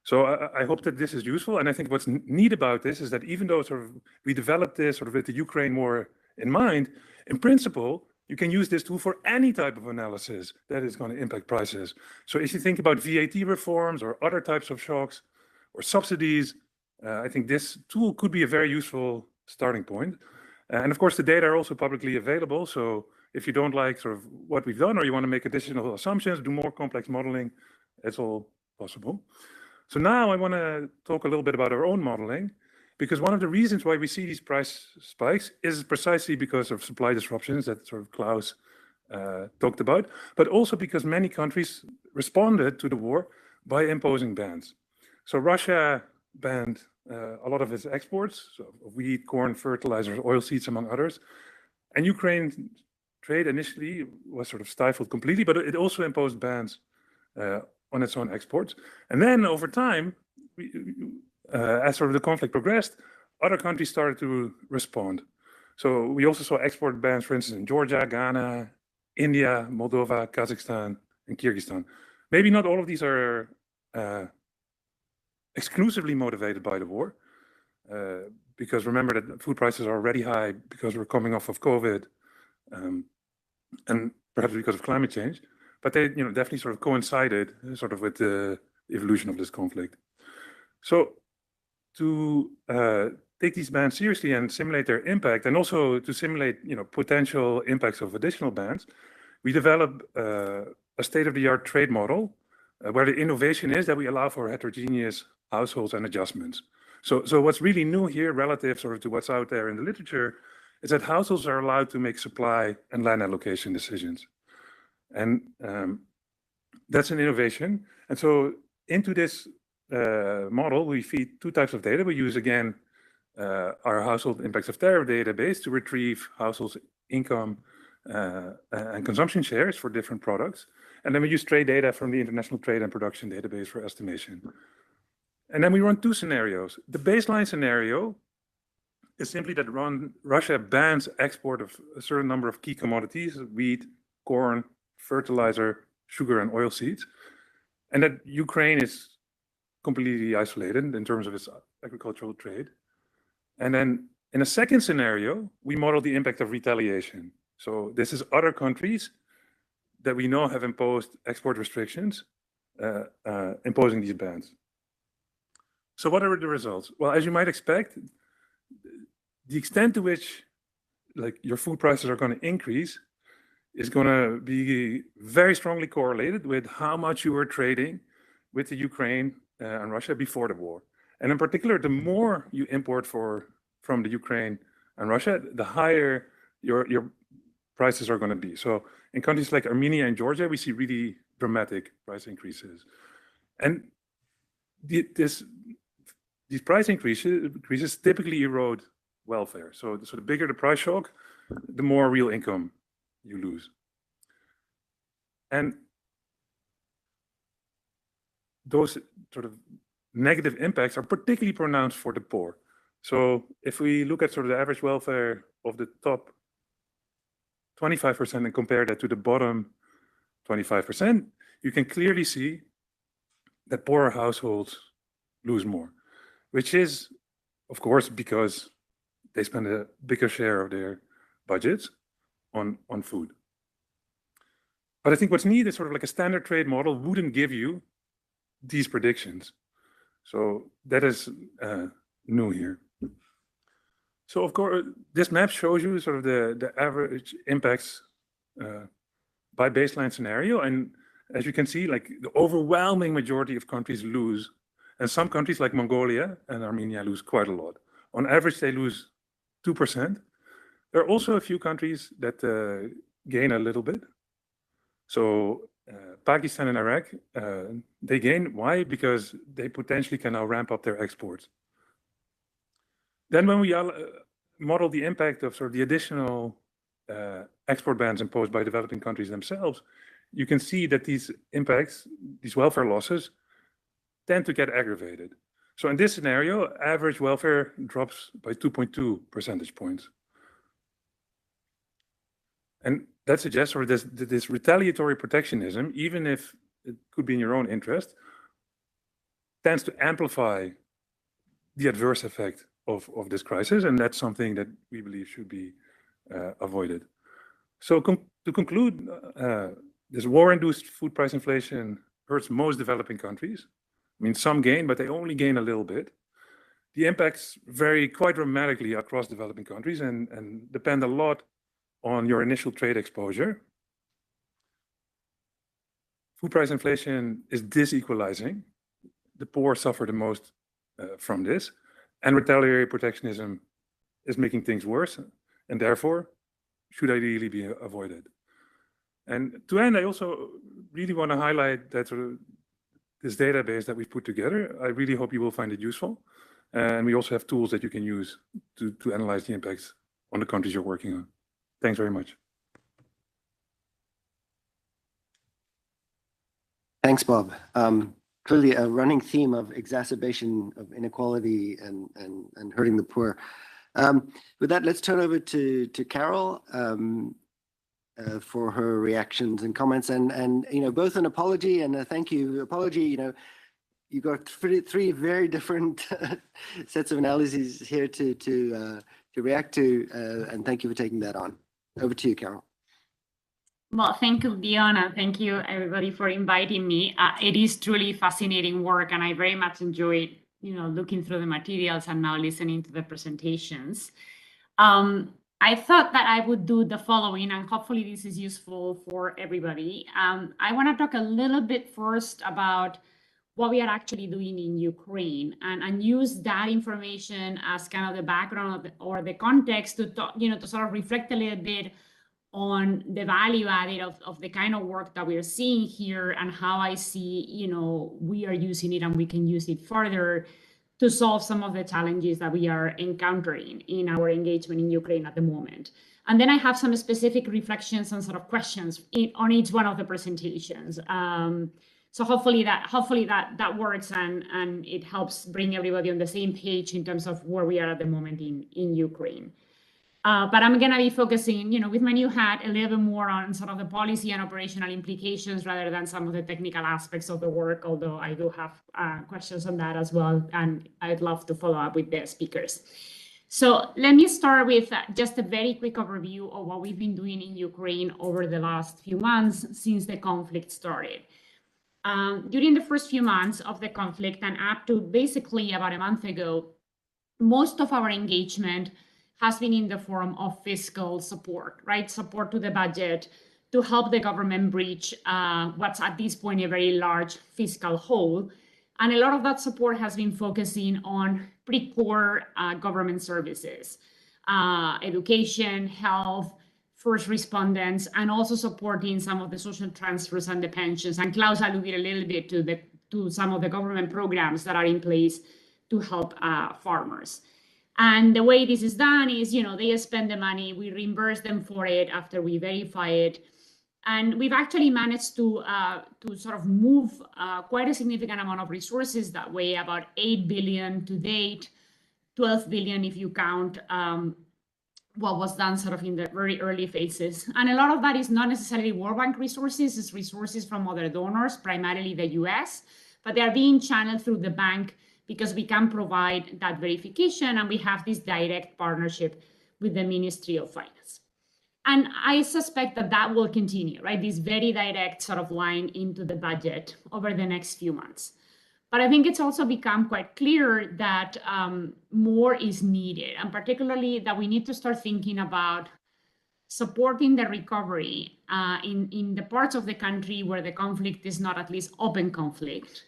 So I hope that this is useful. And I think what's neat about this is that even though sort of we developed this sort of with the Ukraine war in mind, in principle, you can use this tool for any type of analysis that is going to impact prices. So if you think about VAT reforms or other types of shocks or subsidies, I think this tool could be a very useful starting point. And of course, the data are also publicly available. So if you don't like sort of what we've done, or you want to make additional assumptions, do more complex modeling, it's all possible. So now I want to talk a little bit about our own modeling, because one of the reasons why we see these price spikes is precisely because of supply disruptions that sort of Klaus talked about, but also because many countries responded to the war by imposing bans. So Russia banned a lot of its exports, so wheat, corn, fertilizers, oilseeds, among others. And Ukraine trade initially was sort of stifled completely, but it also imposed bans on its own exports. And then over time, as sort of the conflict progressed, other countries started to respond. So we also saw export bans, for instance, in Georgia, Ghana, India, Moldova, Kazakhstan, and Kyrgyzstan. Maybe not all of these are exclusively motivated by the war, because remember that food prices are already high because we're coming off of COVID, and perhaps because of climate change. But they, definitely sort of coincided sort of with the evolution of this conflict. So to take these bans seriously and simulate their impact, and also to simulate, potential impacts of additional bans, we developed a state-of-the-art trade model where the innovation is that we allow for heterogeneous households and adjustments. So what's really new here relative sort of to what's out there in the literature is that households are allowed to make supply and land allocation decisions. And that's an innovation. And so into this model, we feed two types of data. We use, again, our household impacts of tariff database to retrieve households' income and consumption shares for different products. And then we use trade data from the International Trade and Production Database for estimation. And then we run two scenarios. The baseline scenario is simply that Russia bans export of a certain number of key commodities, wheat, corn, fertilizer, sugar, and oilseeds, and that Ukraine is completely isolated in terms of its agricultural trade. And then in a second scenario, we model the impact of retaliation. So this is other countries that we know have imposed export restrictions, imposing these bans. So what are the results? Well, as you might expect, the extent to which your food prices are going to increase is going to be very strongly correlated with how much you were trading with the Ukraine and Russia before the war. And in particular, the more you import from the Ukraine and Russia, the higher your prices are going to be. So in countries like Armenia and Georgia, we see really dramatic price increases. And these price increases typically erode welfare. So the bigger the price shock, the more real income you lose. And those sort of negative impacts are particularly pronounced for the poor. So if we look at sort of the average welfare of the top 25% and compare that to the bottom 25%, you can clearly see that poorer households lose more, which is, of course, because they spend a bigger share of their budgets on food. But I think what's neat is sort of like a standard trade model wouldn't give you these predictions. So that is new here. So of course, this map shows you sort of the average impacts by baseline scenario. And as you can see, the overwhelming majority of countries lose. And some countries like Mongolia and Armenia lose quite a lot. On average, they lose 2%. There are also a few countries that gain a little bit. So Pakistan and Iraq, they gain. Why? Because they potentially can now ramp up their exports. Then when we model the impact of sort of the additional export bans imposed by developing countries themselves, you can see that these impacts, these welfare losses, tend to get aggravated. So in this scenario, average welfare drops by 2.2 percentage points. And that suggests sort of this retaliatory protectionism, even if it could be in your own interest, tends to amplify the adverse effect of this crisis, and that's something that we believe should be avoided. So to conclude, this war-induced food price inflation hurts most developing countries. I mean, some gain, but they only gain a little bit. The impacts vary quite dramatically across developing countries and depend a lot on your initial trade exposure. Food price inflation is disequalizing. The poor suffer the most from this. And retaliatory protectionism is making things worse, and therefore should ideally be avoided. And to end, I also really want to highlight that this database that we've put together. I really hope you will find it useful. And we also have tools that you can use to analyze the impacts on the countries you're working on. Thanks very much. Thanks, Bob. Clearly a running theme of exacerbation of inequality and hurting the poor. With that, let's turn over to Carol for her reactions and comments, and both an apology and a thank you. Apology, you got three very different sets of analyses here to react to, and thank you for taking that on. Over to you, Carol. Well, thank you, Dion, and thank you everybody for inviting me. It is truly fascinating work, and I very much enjoyed looking through the materials and now listening to the presentations. I thought that I would do the following, and hopefully this is useful for everybody. I want to talk a little bit first about what we are actually doing in Ukraine, and use that information as kind of the background or the context to talk, to sort of reflect a little bit on the value added of the kind of work that we are seeing here, and how I see, we are using it and we can use it further to solve some of the challenges that we are encountering in our engagement in Ukraine at the moment. And then I have some specific reflections and sort of questions on each one of the presentations. So hopefully that works, and it helps bring everybody on the same page in terms of where we are at the moment in Ukraine. But I'm going to be focusing, with my new hat, a little bit more on sort of the policy and operational implications rather than some of the technical aspects of the work, although I do have questions on that as well, and I'd love to follow up with the speakers. So let me start with just a very quick overview of what we've been doing in Ukraine over the last few months since the conflict started. During the first few months of the conflict and up to basically about a month ago, most of our engagement has been in the form of fiscal support, right? Support to the budget to help the government breach what's at this point a very large fiscal hole. And a lot of that support has been focusing on pretty core government services, education, health, first responders, and also supporting some of the social transfers and the pensions. And Klaus alluded a little bit to some of the government programs that are in place to help farmers. And the way this is done is, they spend the money, we reimburse them for it after we verify it. And we've actually managed to sort of move quite a significant amount of resources that way, about 8 billion to date, 12 billion if you count what was done sort of in the very early phases. And a lot of that is not necessarily World Bank resources, it's resources from other donors, primarily the US, but they are being channeled through the bank because we can provide that verification, and we have this direct partnership with the Ministry of Finance. And I suspect that that will continue, right? This very direct sort of line into the budget over the next few months. But I think it's also become quite clear that more is needed, and particularly that we need to start thinking about supporting the recovery in the parts of the country where the conflict is not at least open conflict,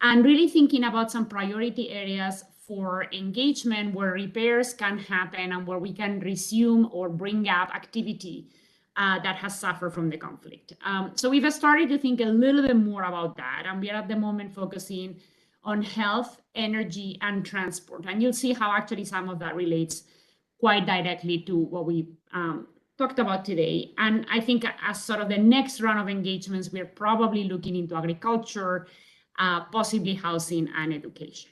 and really thinking about some priority areas for engagement where repairs can happen and where we can resume or bring up activity that has suffered from the conflict. So we've started to think a little bit more about that, and we are at the moment focusing on health, energy, and transport. And you'll see how actually some of that relates quite directly to what we talked about today. And I think as sort of the next round of engagements, we're probably looking into agriculture, possibly housing and education.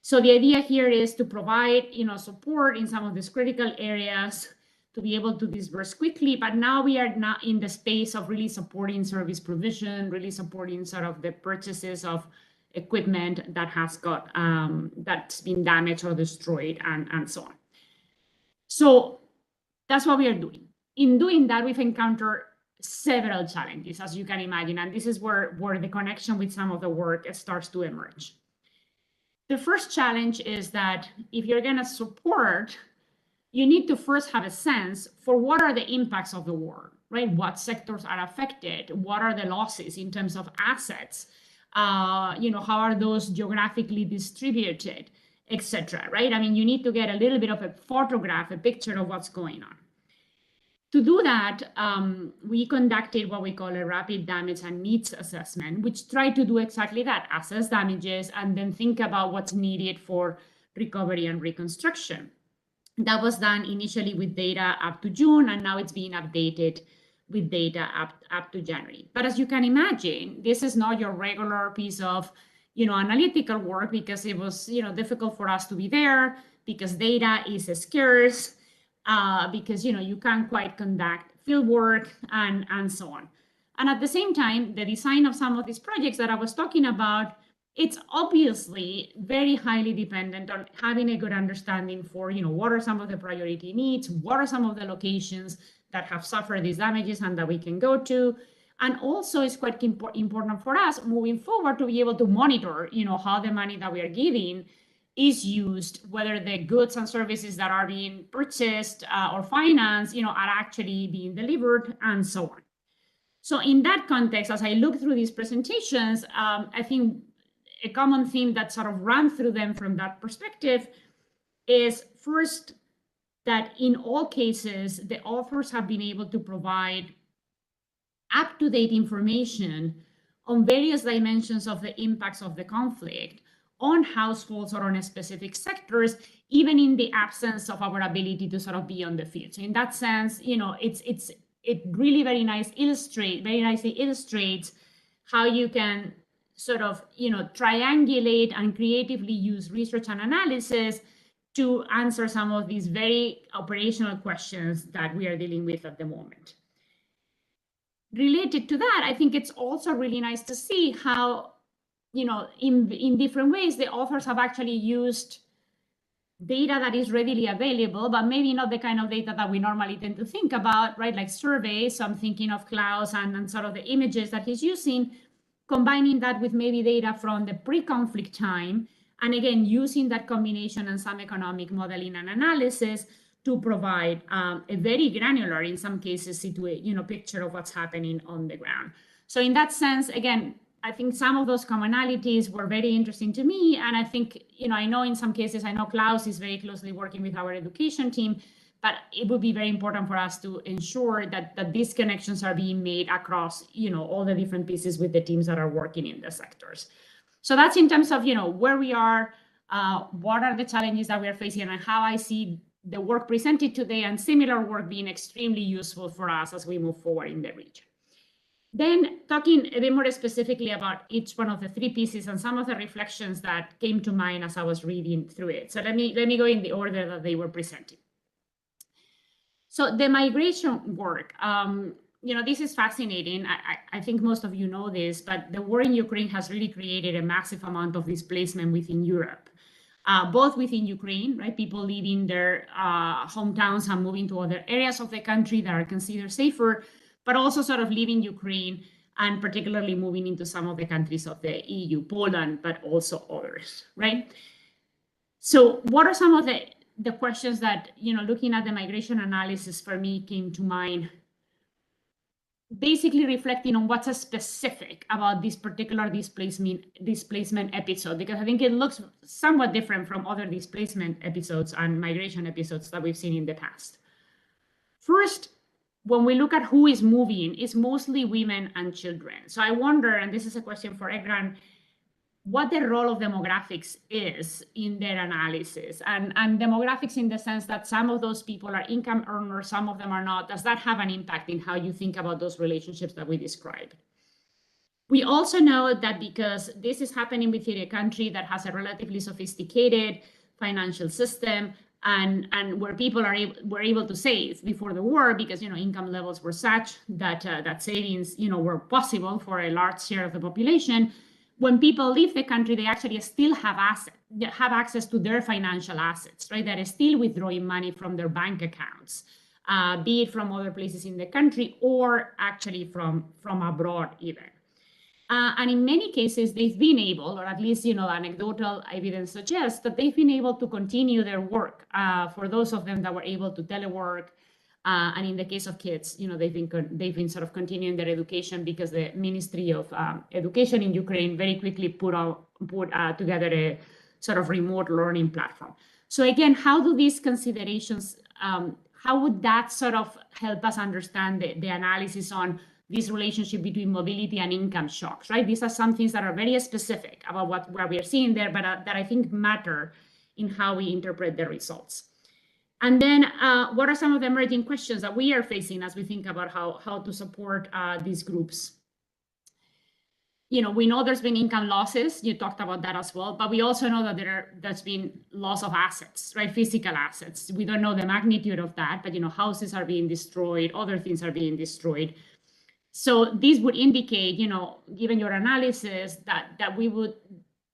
So the idea here is to provide, support in some of these critical areas to be able to disperse quickly. But now we are not in the space of really supporting service provision, really supporting sort of the purchases of equipment that has got that's been damaged or destroyed and so on. So that's what we are doing. In doing that, we've encountered several challenges, as you can imagine, and this is where the connection with some of the work starts to emerge. The first challenge is that if you're going to support, you need to first have a sense for what are the impacts of the war, right? What sectors are affected? What are the losses in terms of assets? How are those geographically distributed, etc., right? I mean, you need to get a little bit of a photograph, a picture of what's going on. To do that, we conducted what we call a rapid damage and needs assessment, which tried to do exactly that, assess damages, and then think about what's needed for recovery and reconstruction. That was done initially with data up to June, and now it's being updated with data up to January. But as you can imagine, this is not your regular piece of analytical work, because it was difficult for us to be there, because data is scarce, because you can't quite conduct field work and so on. And at the same time, the design of some of these projects that I was talking about, it's obviously very highly dependent on having a good understanding for what are some of the priority needs, what are some of the locations that have suffered these damages and that we can go to, And also it's quite important for us moving forward to be able to monitor, how the money that we are giving is used, whether the goods and services that are being purchased or financed, are actually being delivered, and so on. So in that context, as I look through these presentations, I think a common theme that sort of runs through them from that perspective is first that in all cases, the authors have been able to provide up-to-date information on various dimensions of the impacts of the conflict on households or on specific sectors, even in the absence of our ability to sort of be on the field. So in that sense, it really very nicely illustrates how you can sort of, triangulate and creatively use research and analysis to answer some of these very operational questions that we are dealing with at the moment. Related to that, I think it's also really nice to see how, in different ways, the authors have actually used data that is readily available, but maybe not the kind of data that we normally tend to think about, right? Like surveys. So I'm thinking of Klaus and sort of the images that he's using, combining that with maybe data from the pre-conflict time. And again, using that combination and some economic modeling and analysis to provide a very granular, in some cases, picture of what's happening on the ground. So in that sense, again, I think some of those commonalities were very interesting to me. And I think, I know in some cases, I know Klaus is very closely working with our education team, but it would be very important for us to ensure that these connections are being made across, all the different pieces with the teams that are working in the sectors. So that's in terms of, where we are, what are the challenges that we are facing, and how I see the work presented today and similar work being extremely useful for us as we move forward in the region. Then talking a bit more specifically about each one of the three pieces and some of the reflections that came to mind as I was reading through it. So let me go in the order that they were presented. So the migration work, this is fascinating. I think most of you know this, but the war in Ukraine has really created a massive amount of displacement within Europe, both within Ukraine, right? People leaving their hometowns and moving to other areas of the country that are considered safer, but also sort of leaving Ukraine and particularly moving into some of the countries of the EU, Poland, but also others, right? So what are some of the questions that, looking at the migration analysis for me came to mind? Basically reflecting on what's specific about this particular displacement episode, because I think it looks somewhat different from other displacement episodes and migration episodes that we've seen in the past. First, when we look at who is moving, it's mostly women and children. So I wonder, and this is a question for Erhan, what the role of demographics is in their analysis, and demographics in the sense that some of those people are income earners, some of them are not. Does that have an impact in how you think about those relationships that we described? We also know that because this is happening within a country that has a relatively sophisticated financial system, and where people were able to save before the war because income levels were such that savings were possible for a large share of the population. When people leave the country, they actually still have access to their financial assets, right? That is still withdrawing money from their bank accounts, be it from other places in the country or actually from abroad even. And in many cases, they've been able, or at least, anecdotal evidence suggests that they've been able to continue their work. For those of them that were able to telework, and in the case of kids, they've been sort of continuing their education because the Ministry of Education in Ukraine very quickly put together a sort of remote learning platform. So again, how do these considerations, how would that sort of help us understand the analysis on this relationship between mobility and income shocks, right? These are some things that are very specific about what we are seeing there, but that I think matter in how we interpret the results. And then what are some of the emerging questions that we are facing as we think about how to support these groups? We know there's been income losses. You talked about that as well, but we also know that there's been loss of assets, right? Physical assets. We don't know the magnitude of that, but houses are being destroyed, other things are being destroyed. So this would indicate, given your analysis, that we would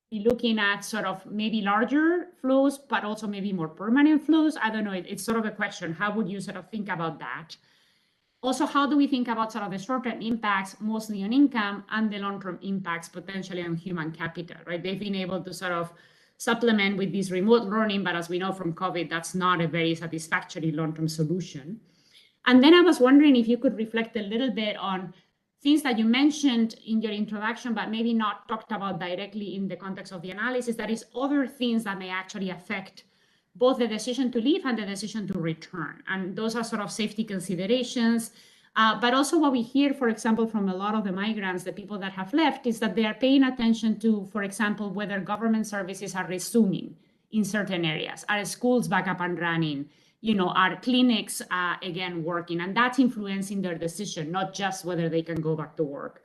be looking at sort of maybe larger flows, but also maybe more permanent flows. I don't know. It's sort of a question. How would you sort of think about that? Also, how do we think about sort of the short-term impacts, mostly on income, and the long-term impacts potentially on human capital, right? They've been able to sort of supplement with this remote learning, but as we know from COVID, that's not a very satisfactory long-term solution. And then I was wondering if you could reflect a little bit on things that you mentioned in your introduction, but maybe not talked about directly in the context of the analysis, that is other things that may actually affect both the decision to leave and the decision to return. And those are sort of safety considerations. But also what we hear, for example, from a lot of the migrants, the people that have left, is that they are paying attention to, for example, whether government services are resuming in certain areas. Are schools back up and running? You know, are clinics again working? And that's influencing their decision, not just whether they can go back to work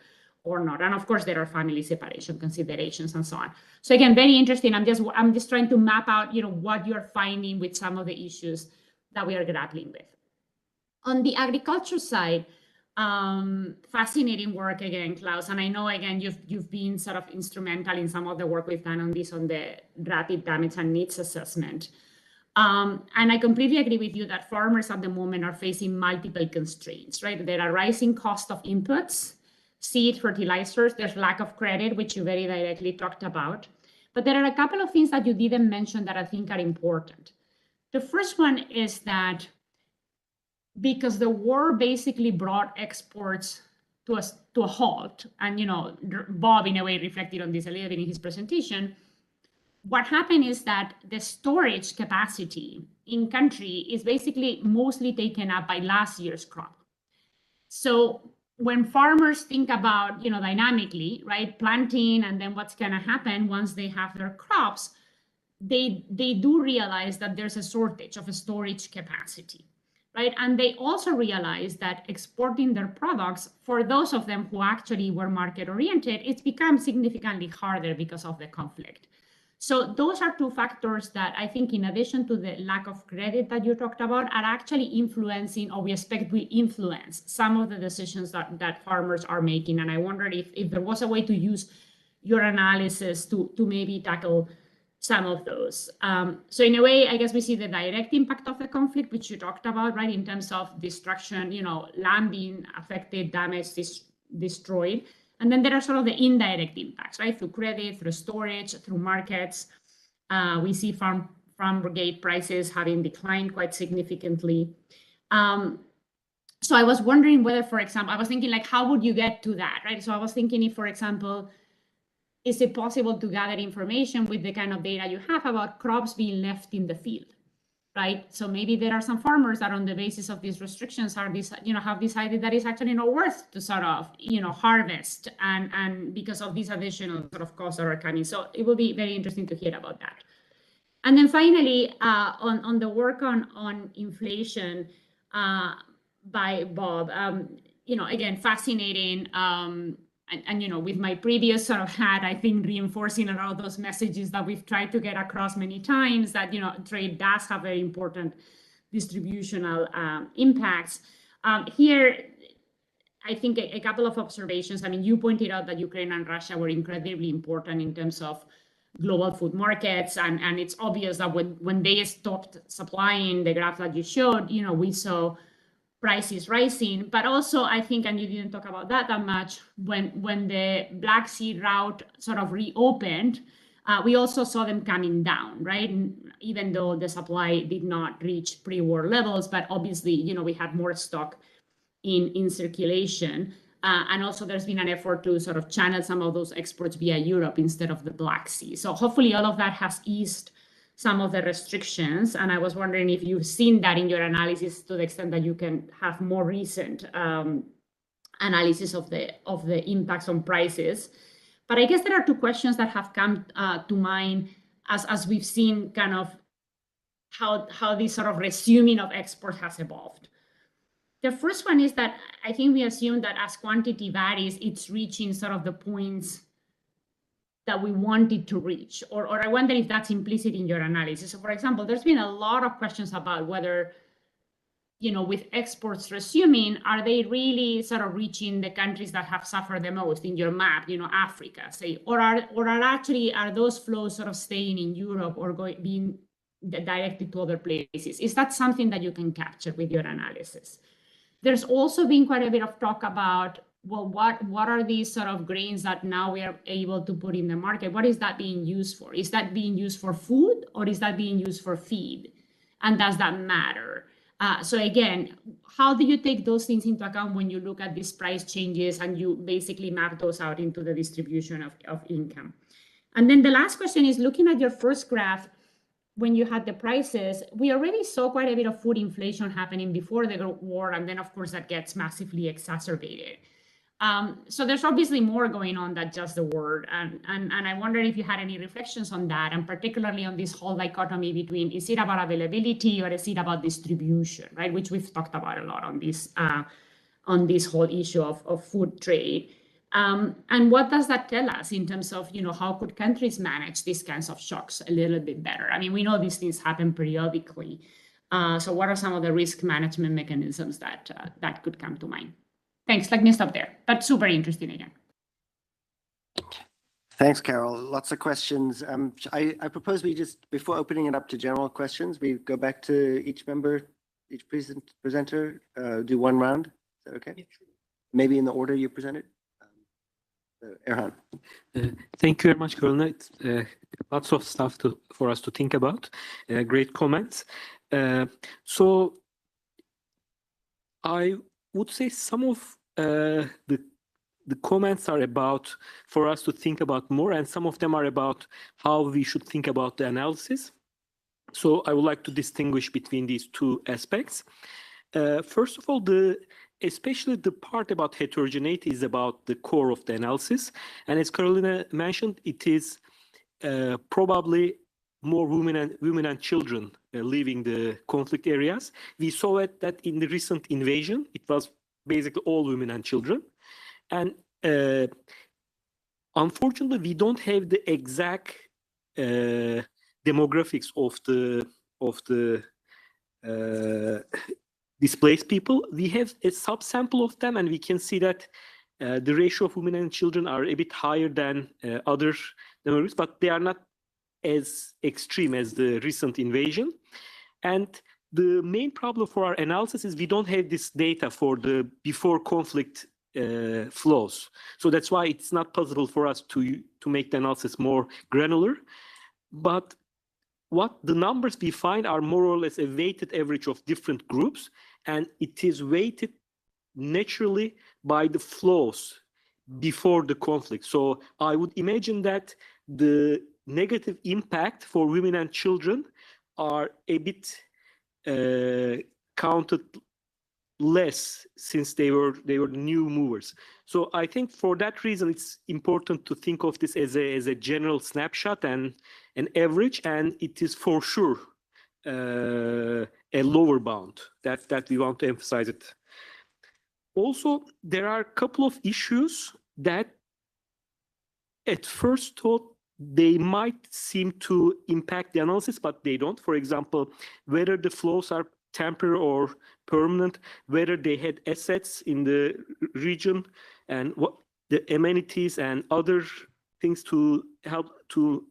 or not. And of course, there are family separation considerations and so on. So again, very interesting. I'm just trying to map out, you know, what you're finding with some of the issues that we are grappling with. On the agriculture side, fascinating work again, Klaus. And I know again you've been sort of instrumental in some of the work we've done on this, on the rapid damage and needs assessment. And I completely agree with you that farmers at the moment are facing multiple constraints, right? There are rising cost of inputs, seed, fertilizers, there's lack of credit, which you very directly talked about. But there are a couple of things that you didn't mention that I think are important. The first one is that because the war basically brought exports to a halt, and you know, Bob in a way reflected on this a little bit in his presentation, what happened is that the storage capacity in country is basically mostly taken up by last year's crop. So when farmers think about, you know, dynamically, right, planting and then what's going to happen once they have their crops, they do realize that there's a shortage of a storage capacity, right? And they also realize that exporting their products, for those of them who actually were market oriented, it's become significantly harder because of the conflict. So those are two factors that I think, in addition to the lack of credit that you talked about, are actually influencing, or we expect will influence, some of the decisions that farmers are making. And I wondered if there was a way to use your analysis to maybe tackle some of those. So in a way, I guess we see the direct impact of the conflict, which you talked about, right, in terms of destruction, you know, land being affected, damaged, destroyed. And then there are sort of the indirect impacts, right? Through credit, through storage, through markets. We see farm gate prices having declined quite significantly. So I was wondering whether, for example, I was thinking like, how would you get to that, right? So I was thinking if, for example, is it possible to gather information with the kind of data you have about crops being left in the field? Right, so maybe there are some farmers that, on the basis of these restrictions, have decided that it's actually not worth to sort of, you know, harvest, and because of these additional sort of costs that are coming. So it will be very interesting to hear about that. And then finally, on the work on inflation by Bob, you know, again, fascinating. And you know, with my previous sort of hat, I think reinforcing a lot of those messages that we've tried to get across many times, that, you know, trade does have very important distributional impacts. Here, I think a couple of observations. I mean, you pointed out that Ukraine and Russia were incredibly important in terms of global food markets, and it's obvious that when they stopped supplying, the graph that you showed, you know, we saw prices rising. But also, I think, and you didn't talk about that much, when the Black Sea route sort of reopened, we also saw them coming down, right? And even though the supply did not reach pre-war levels, but obviously, you know, we had more stock in circulation. And also there's been an effort to sort of channel some of those exports via Europe instead of the Black Sea. So hopefully all of that has eased some of the restrictions. And I was wondering if you've seen that in your analysis, to the extent that you can have more recent analysis of the impacts on prices. But I guess there are two questions that have come to mind as we've seen kind of how this sort of resuming of export has evolved. The first one is that I think we assume that as quantity varies, it's reaching sort of the points that we wanted to reach, or I wonder if that's implicit in your analysis. So for example, there's been a lot of questions about whether, you know, with exports resuming, are they really sort of reaching the countries that have suffered the most in your map, you know, Africa, say, or are those flows sort of staying in Europe or being directed to other places? Is that something that you can capture with your analysis? There's also been quite a bit of talk about, well, what are these sort of grains that now we are able to put in the market? What is that being used for? Is that being used for food, or is that being used for feed? And does that matter? So again, how do you take those things into account when you look at these price changes and you basically map those out into the distribution of income? And then the last question is, looking at your first graph, when you had the prices, we already saw quite a bit of food inflation happening before the war, and then of course that gets massively exacerbated. So there's obviously more going on than just the war, and I wonder if you had any reflections on that, and particularly on this whole dichotomy between, is it about availability or is it about distribution, right? Which we've talked about a lot on this whole issue of food trade. And what does that tell us in terms of, how could countries manage these kinds of shocks a little bit better? I mean, we know these things happen periodically. So what are some of the risk management mechanisms that could come to mind? Thanks. Let me stop there. But super interesting again. Thanks, Carol. Lots of questions. I propose we just, before opening it up to general questions, we go back to each member, each presenter, do one round. Is that okay? Yeah, sure. Maybe in the order you presented. Erhan. Thank you very much, Carolina. It's lots of stuff for us to think about. Great comments. So I would say some of the comments are about for us to think about more, and some of them are about how we should think about the analysis. So I would like to distinguish between these two aspects. First of all, especially the part about heterogeneity is about the core of the analysis. And as Carolina mentioned, it is probably more women and children leaving the conflict areas. We saw that in the recent invasion, it was basically all women and children. And unfortunately, we don't have the exact demographics of the displaced people. We have a subsample of them, and we can see that the ratio of women and children are a bit higher than other demographics, but they are not as extreme as the recent invasion. And the main problem for our analysis is we don't have this data for the before conflict flows. So that's why it's not possible for us to make the analysis more granular. But what the numbers we find are more or less a weighted average of different groups, and it is weighted naturally by the flows before the conflict. So I would imagine that the negative impact for women and children are a bit counted less, since they were new movers. So I think for that reason, it's important to think of this as a general snapshot and an average, and it is for sure a lower bound that we want to emphasize it. Also, there are a couple of issues that at first thought they might seem to impact the analysis, but they don't. For example, whether the flows are temporary or permanent, whether they had assets in the region, and what the amenities and other things to help to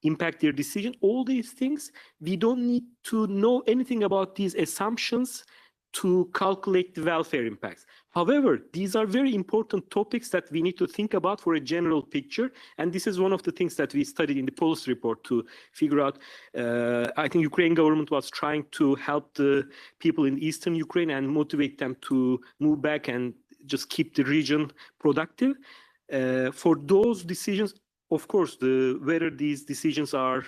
impact their decision. All these things, we don't need to know anything about these assumptions to calculate the welfare impacts. However, these are very important topics that we need to think about for a general picture. And this is one of the things that we studied in the policy report to figure out. I think Ukraine government was trying to help the people in Eastern Ukraine and motivate them to move back and just keep the region productive. For those decisions, of course, whether these decisions are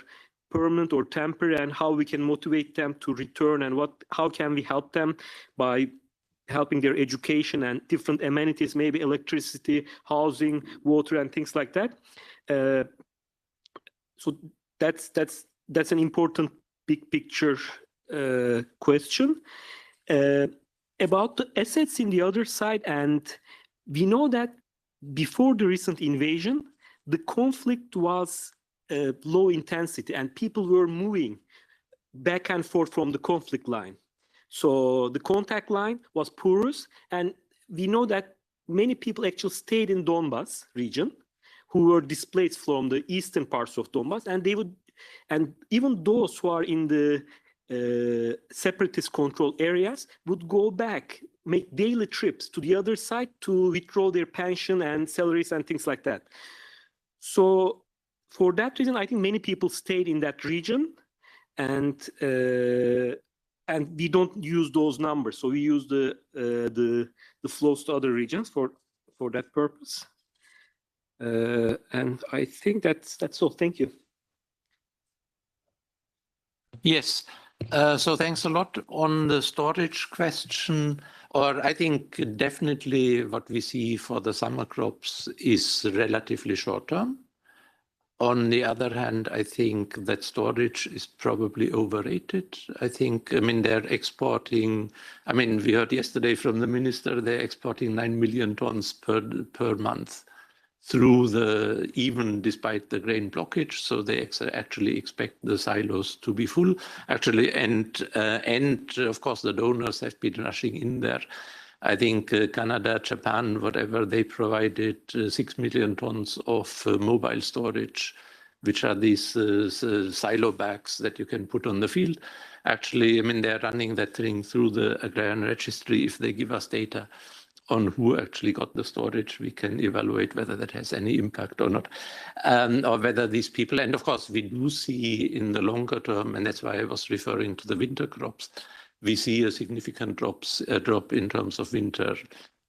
permanent or temporary, and how we can motivate them to return, and how can we help them by helping their education and different amenities, maybe electricity, housing, water, and things like that. So that's an important big picture question. About the assets in the other side, and we know that before the recent invasion, the conflict was low intensity, and people were moving back and forth from the conflict line. So the contact line was porous, and we know that many people actually stayed in Donbas region, who were displaced from the eastern parts of Donbas, and even those who are in the separatist control areas would go back, make daily trips to the other side to withdraw their pension and salaries and things like that. So for that reason, I think many people stayed in that region, and we don't use those numbers. So we use the flows to other regions for that purpose. And I think that's all. Thank you. Yes. So thanks a lot on the storage question. Or I think definitely what we see for the summer crops is relatively short term. On the other hand, I think that storage is probably overrated. I mean, they're exporting, I mean, we heard yesterday from the minister, they're exporting 9 million tons per month through even despite the grain blockage. So they actually expect the silos to be full, actually. And of course, the donors have been rushing in there. I think Canada, Japan, whatever, they provided 6 million tons of mobile storage, which are these silo bags that you can put on the field. Actually, I mean, they're running that thing through the agrarian registry. If they give us data on who actually got the storage, we can evaluate whether that has any impact or not, or whether these people, and of course, we do see in the longer term, and that's why I was referring to the winter crops, we see a significant drop in terms of winter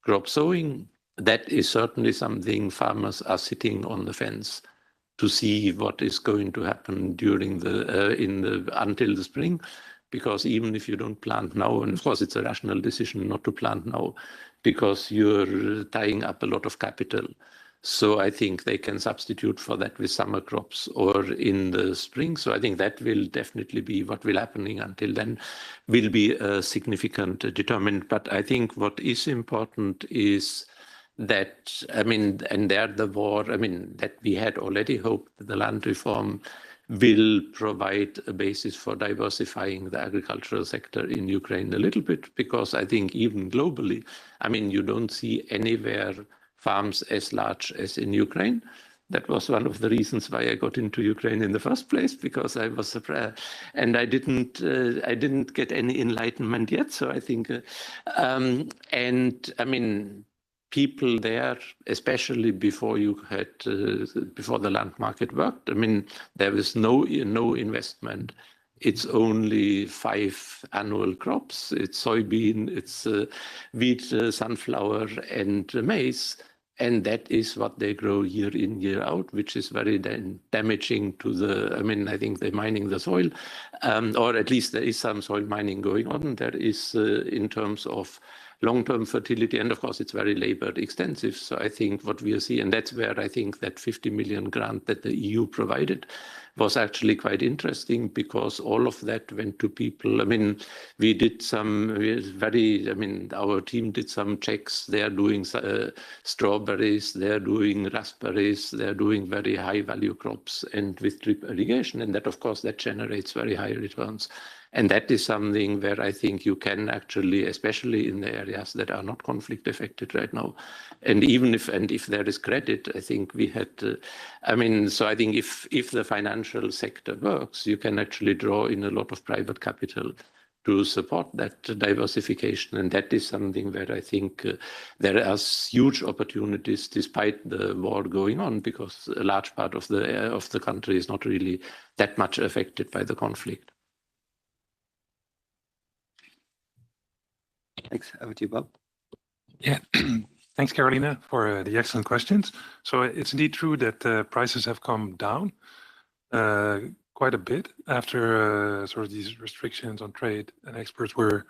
crop sowing. That is certainly something farmers are sitting on the fence to see what is going to happen during until the spring, because even if you don't plant now, and of course it's a rational decision not to plant now, because you're tying up a lot of capital. So I think they can substitute for that with summer crops or in the spring. So I think that will definitely be what will happening until then will be a significant determinant. But I think what is important is that, I mean, and there the war, I mean, that we had already hoped that the land reform will provide a basis for diversifying the agricultural sector in Ukraine a little bit, because I think even globally, I mean, you don't see anywhere farms as large as in Ukraine. That was one of the reasons why I got into Ukraine in the first place, because I was surprised, and I didn't get any enlightenment yet. So I think, and I mean, people there, especially before before the land market worked, I mean, there was no investment. It's only 5 annual crops. It's soybean, it's wheat, sunflower, and maize. And that is what they grow year in, year out, which is very damaging to I mean, I think they're mining the soil, or at least there is some soil mining going on. There is in terms of long-term fertility, and of course it's very labor extensive. So I think what we see, and that's where I think that 50 million grant that the EU provided was actually quite interesting, because all of that went to people. I mean, we did our team did some checks. They are doing strawberries, they're doing raspberries, they're doing very high value crops, and with drip irrigation. And that, of course, that generates very high returns. And that is something where I think you can actually, especially in the areas that are not conflict affected right now, and even if there is credit, I think we had, I mean, so I think if the financial sector works, you can actually draw in a lot of private capital to support that diversification. And that is something where I think there are huge opportunities despite the war going on, because a large part of the country is not really that much affected by the conflict. Thanks. Over to you, Bob. Yeah, thanks, Carolina, for the excellent questions. So it's indeed true that prices have come down quite a bit after sort of these restrictions on trade and exports were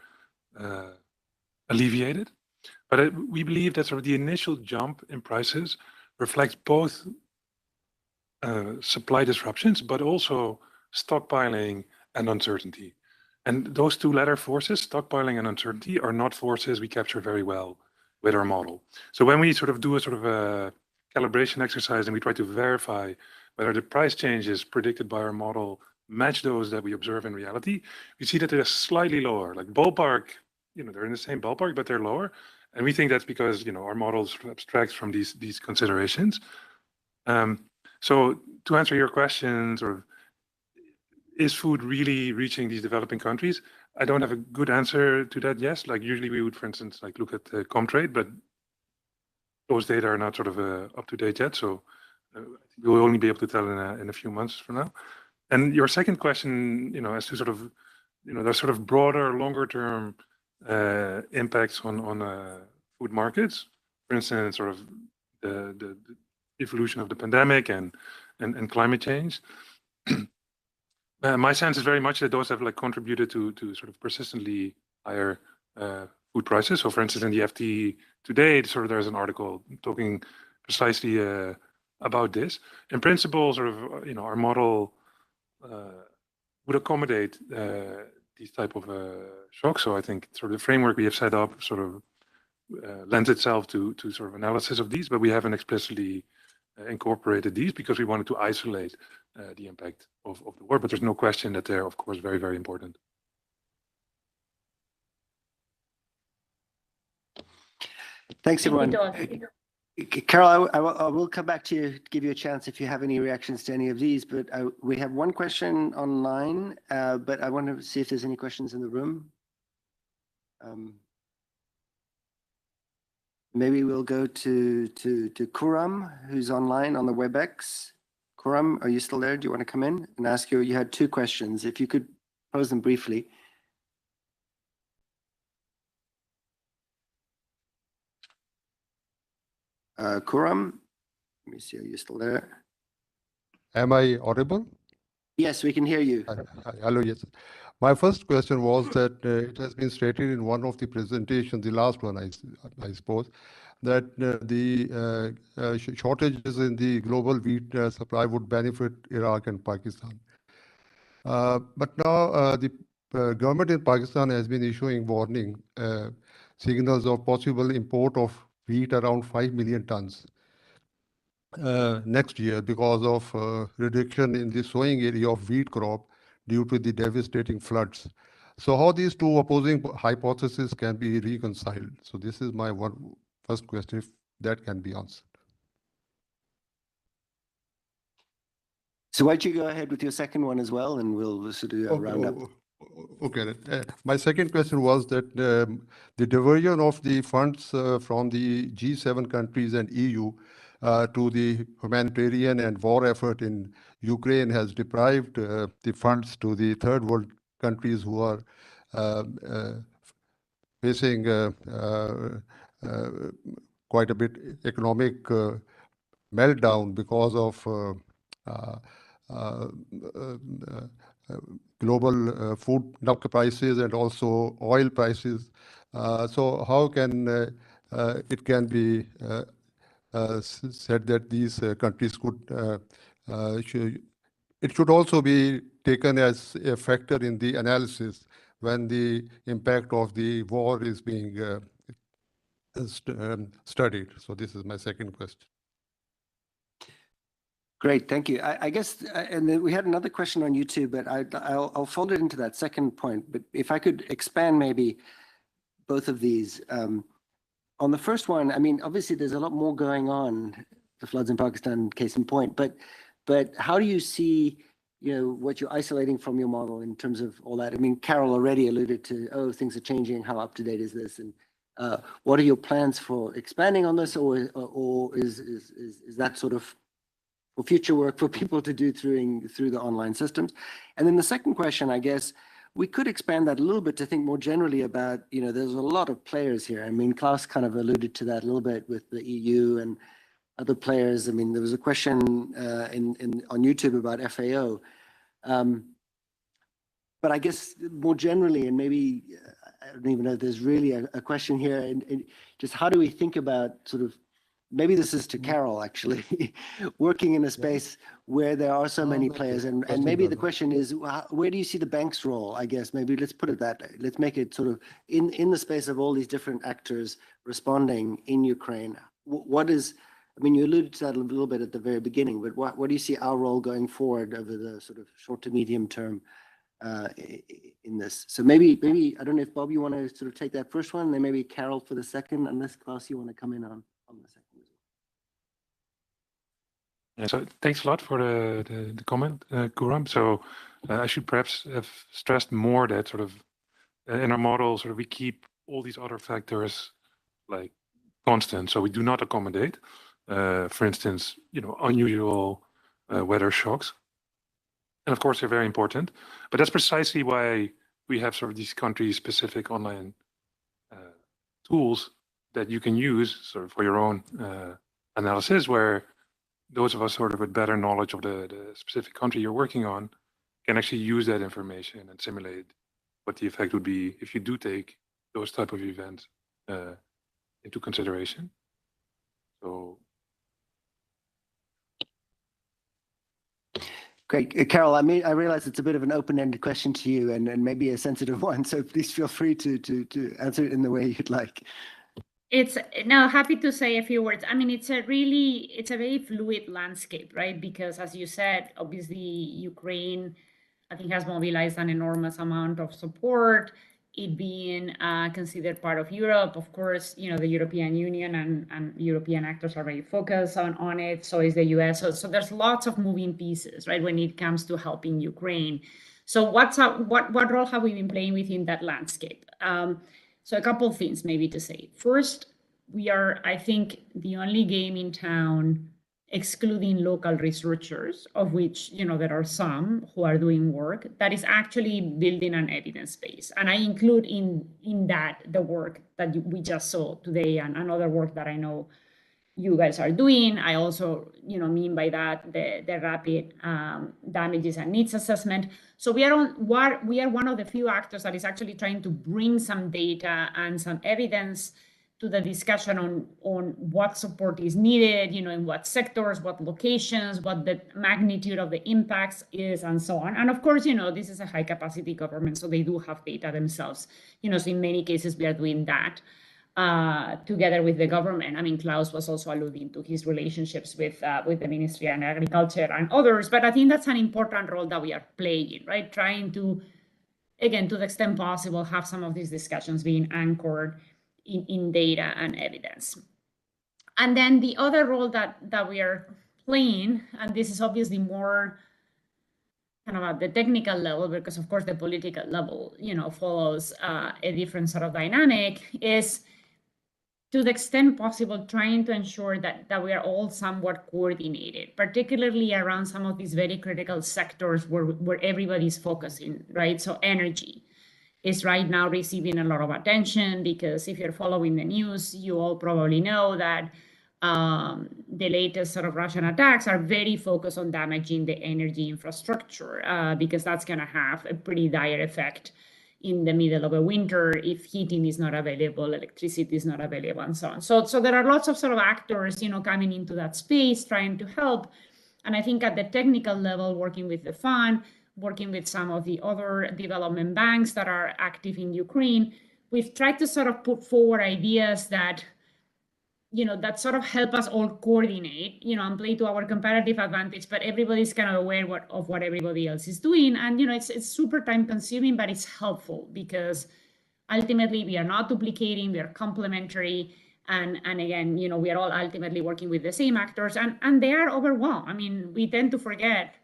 alleviated. But we believe that sort of the initial jump in prices reflects both supply disruptions, but also stockpiling and uncertainty. And those two latter forces, stockpiling and uncertainty, are not forces we capture very well with our model. So when we sort of do a sort of a calibration exercise and we try to verify whether the price changes predicted by our model match those that we observe in reality, we see that they're slightly lower, like ballpark, they're in the same ballpark, but they're lower. And we think that's because, our model sort of abstracts from these considerations. So to answer your question, sort of, is food really reaching these developing countries? I don't have a good answer to that. Yes, like usually we would, for instance, like look at Comtrade, but those data are not sort of up to date yet. So we'll only be able to tell in a few months from now. And your second question, as to sort of, there's sort of broader, longer term impacts on food markets. For instance, sort of the evolution of the pandemic and climate change. My sense is very much that those have like contributed to sort of persistently higher food prices. So, for instance, in the FT today, there's an article talking precisely about this. In principle, sort of, our model would accommodate these type of shocks. So I think sort of the framework we have set up sort of lends itself to sort of analysis of these, but we haven't explicitly incorporated these because we wanted to isolate the impact of the war. But there's no question that they're, of course, very, very important. Thanks, everyone. Carol, I will come back to you to give you a chance if you have any reactions to any of these, but we have one question online, but I want to see if there's any questions in the room. Maybe we'll go to Kuram, who's online on the WebEx. Kuram, are you still there? Do you want to come in and ask you had two questions, if you could pose them briefly. Kuram, let me see, are you still there? Am I audible? Yes, we can hear you. Hello, yes. My first question was that it has been stated in one of the presentations, the last one, I suppose, that the shortages in the global wheat supply would benefit Iraq and Pakistan. But now the government in Pakistan has been issuing warning signals of possible import of wheat around 5 million tons next year because of reduction in the sowing area of wheat crop due to the devastating floods. So how these two opposing hypotheses can be reconciled? So this is my first question, if that can be answered. So why don't you go ahead with your second one as well, and we'll sort of do a roundup. Okay. My second question was that the diversion of the funds from the G7 countries and EU to the humanitarian and war effort in Ukraine has deprived the funds to the third world countries who are facing quite a bit economic meltdown because of global food prices and also oil prices. So how can it can be said that these countries could, it should also be taken as a factor in the analysis when the impact of the war is being studied. So this is my second question. Great, thank you. I guess, and then we had another question on YouTube, but I'll fold it into that second point. But if I could expand maybe both of these. On the first one, I mean, obviously there's a lot more going on, the floods in Pakistan, case in point, but how do you see, what you're isolating from your model in terms of all that? I mean, Carol already alluded to, oh, things are changing, how up to date is this? And what are your plans for expanding on this, or is that sort of for future work for people to do through the online systems? And then the second question, I guess, we could expand that a little bit to think more generally about, there's a lot of players here. I mean, Klaus kind of alluded to that a little bit with the EU and other players. I mean, there was a question on YouTube about FAO. But I guess more generally, and maybe, I don't even know if there's really a question here, and just how do we think about sort of, maybe this is to Carol, actually, working in a space where there are so many players. And maybe the question is, where do you see the bank's role? I guess maybe let's put it that way. Let's make it sort of in the space of all these different actors responding in Ukraine. What is, I mean, you alluded to that a little bit at the very beginning, but what do you see our role going forward over the sort of short to medium term in this? So maybe, I don't know if Bob, you want to sort of take that first one, then maybe Carol for the second, unless Klaus, you want to come in on the second. Yeah, so thanks a lot for the comment, Khurram. So I should perhaps have stressed more that sort of in our model, sort of we keep all these other factors like constant. So we do not accommodate, for instance, unusual weather shocks. And of course, they're very important. But that's precisely why we have sort of these country-specific online tools that you can use sort of for your own analysis, where those of us sort of with better knowledge of the specific country you're working on can actually use that information and simulate what the effect would be if you do take those type of events into consideration. So. Great. Carol, I realize it's a bit of an open-ended question to you and maybe a sensitive one, so please feel free to answer it in the way you'd like. Happy to say a few words. I mean, it's a very fluid landscape, right? Because as you said, obviously Ukraine, I think, has mobilized an enormous amount of support. It being considered part of Europe, of course, the European Union and European actors are very focused on it. So is the US. So there's lots of moving pieces, right, when it comes to helping Ukraine. So what role have we been playing within that landscape? So a couple of things maybe to say. First, we are, I think, the only game in town, excluding local researchers, of which there are some who are doing work that is actually building an evidence base. And I include in that the work that we just saw today and another work that I know you guys are doing. I also mean by that the rapid damages and needs assessment. So we are one of the few actors that is actually trying to bring some data and some evidence to the discussion on what support is needed, in what sectors, what locations, what the magnitude of the impacts is, and so on. And of course, this is a high capacity government, so they do have data themselves. So in many cases, we are doing that together with the government. I mean, Klaus was also alluding to his relationships with the Ministry of Agriculture and others, but I think that's an important role that we are playing, right? Trying to, again, to the extent possible, have some of these discussions being anchored in data and evidence. And then the other role that we are playing, and this is obviously more kind of at the technical level, because of course the political level, follows a different sort of dynamic, is to the extent possible trying to ensure that we are all somewhat coordinated, particularly around some of these very critical sectors where everybody's focusing, right? So energy is right now receiving a lot of attention, because if you're following the news, you all probably know that the latest sort of Russian attacks are very focused on damaging the energy infrastructure, because that's going to have a pretty dire effect in the middle of a winter if heating is not available, electricity is not available, and so on. So there are lots of sort of actors, coming into that space, trying to help. And I think at the technical level, working with the fund, working with some of the other development banks that are active in Ukraine, we've tried to sort of put forward ideas that, that sort of help us all coordinate, and play to our comparative advantage, but everybody's kind of aware of what everybody else is doing. And, it's super time consuming, but it's helpful because ultimately we are not duplicating, we are complementary. And again, we are all ultimately working with the same actors, and they are overwhelmed. I mean, we tend to forget,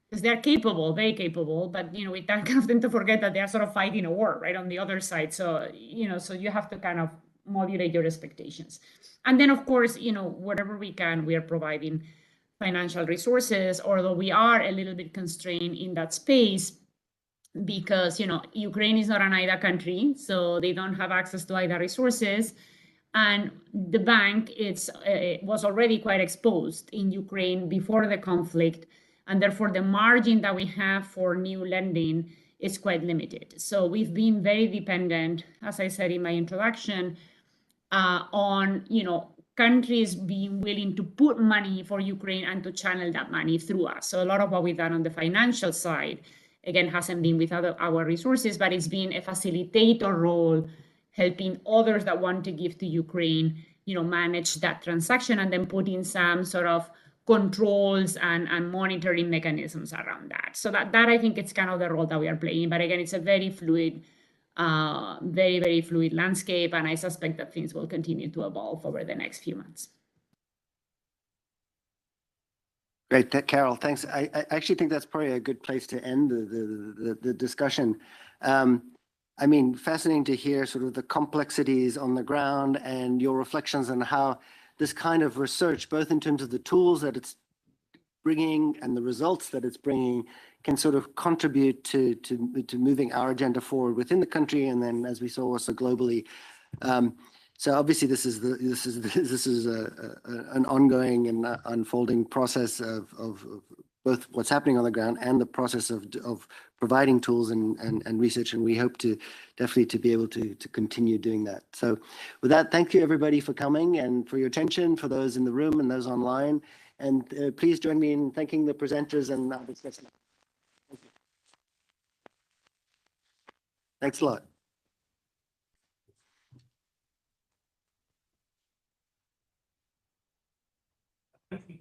because they're capable, very capable, but we kind of tend to forget that they are sort of fighting a war right on the other side. So so you have to kind of modulate your expectations. And then of course, whatever we can, we are providing financial resources, although we are a little bit constrained in that space because Ukraine is not an IDA country, so they don't have access to IDA resources. And the bank was already quite exposed in Ukraine before the conflict. And therefore, the margin that we have for new lending is quite limited. So we've been very dependent, as I said in my introduction, on countries being willing to put money for Ukraine and to channel that money through us. So a lot of what we've done on the financial side, again, hasn't been with our resources, but it's been a facilitator role, helping others that want to give to Ukraine, manage that transaction and then put in some sort of controls and monitoring mechanisms around that. So that I think it's kind of the role that we are playing. But again, it's a very fluid, very, very fluid landscape. And I suspect that things will continue to evolve over the next few months. Great, Carol, thanks. I actually think that's probably a good place to end the discussion. I mean, fascinating to hear sort of the complexities on the ground and your reflections on how this kind of research, both in terms of the tools that it's bringing and the results that it's bringing, can sort of contribute to moving our agenda forward within the country, and then, as we saw, also globally. So obviously, this is an ongoing and unfolding process of both what's happening on the ground and the process of providing tools and research, and we hope to definitely to be able to continue doing that. So with that, thank you everybody for coming and for your attention, for those in the room and those online, and please join me in thanking the presenters and our discussants. Thank you. Thanks a lot. Thank you.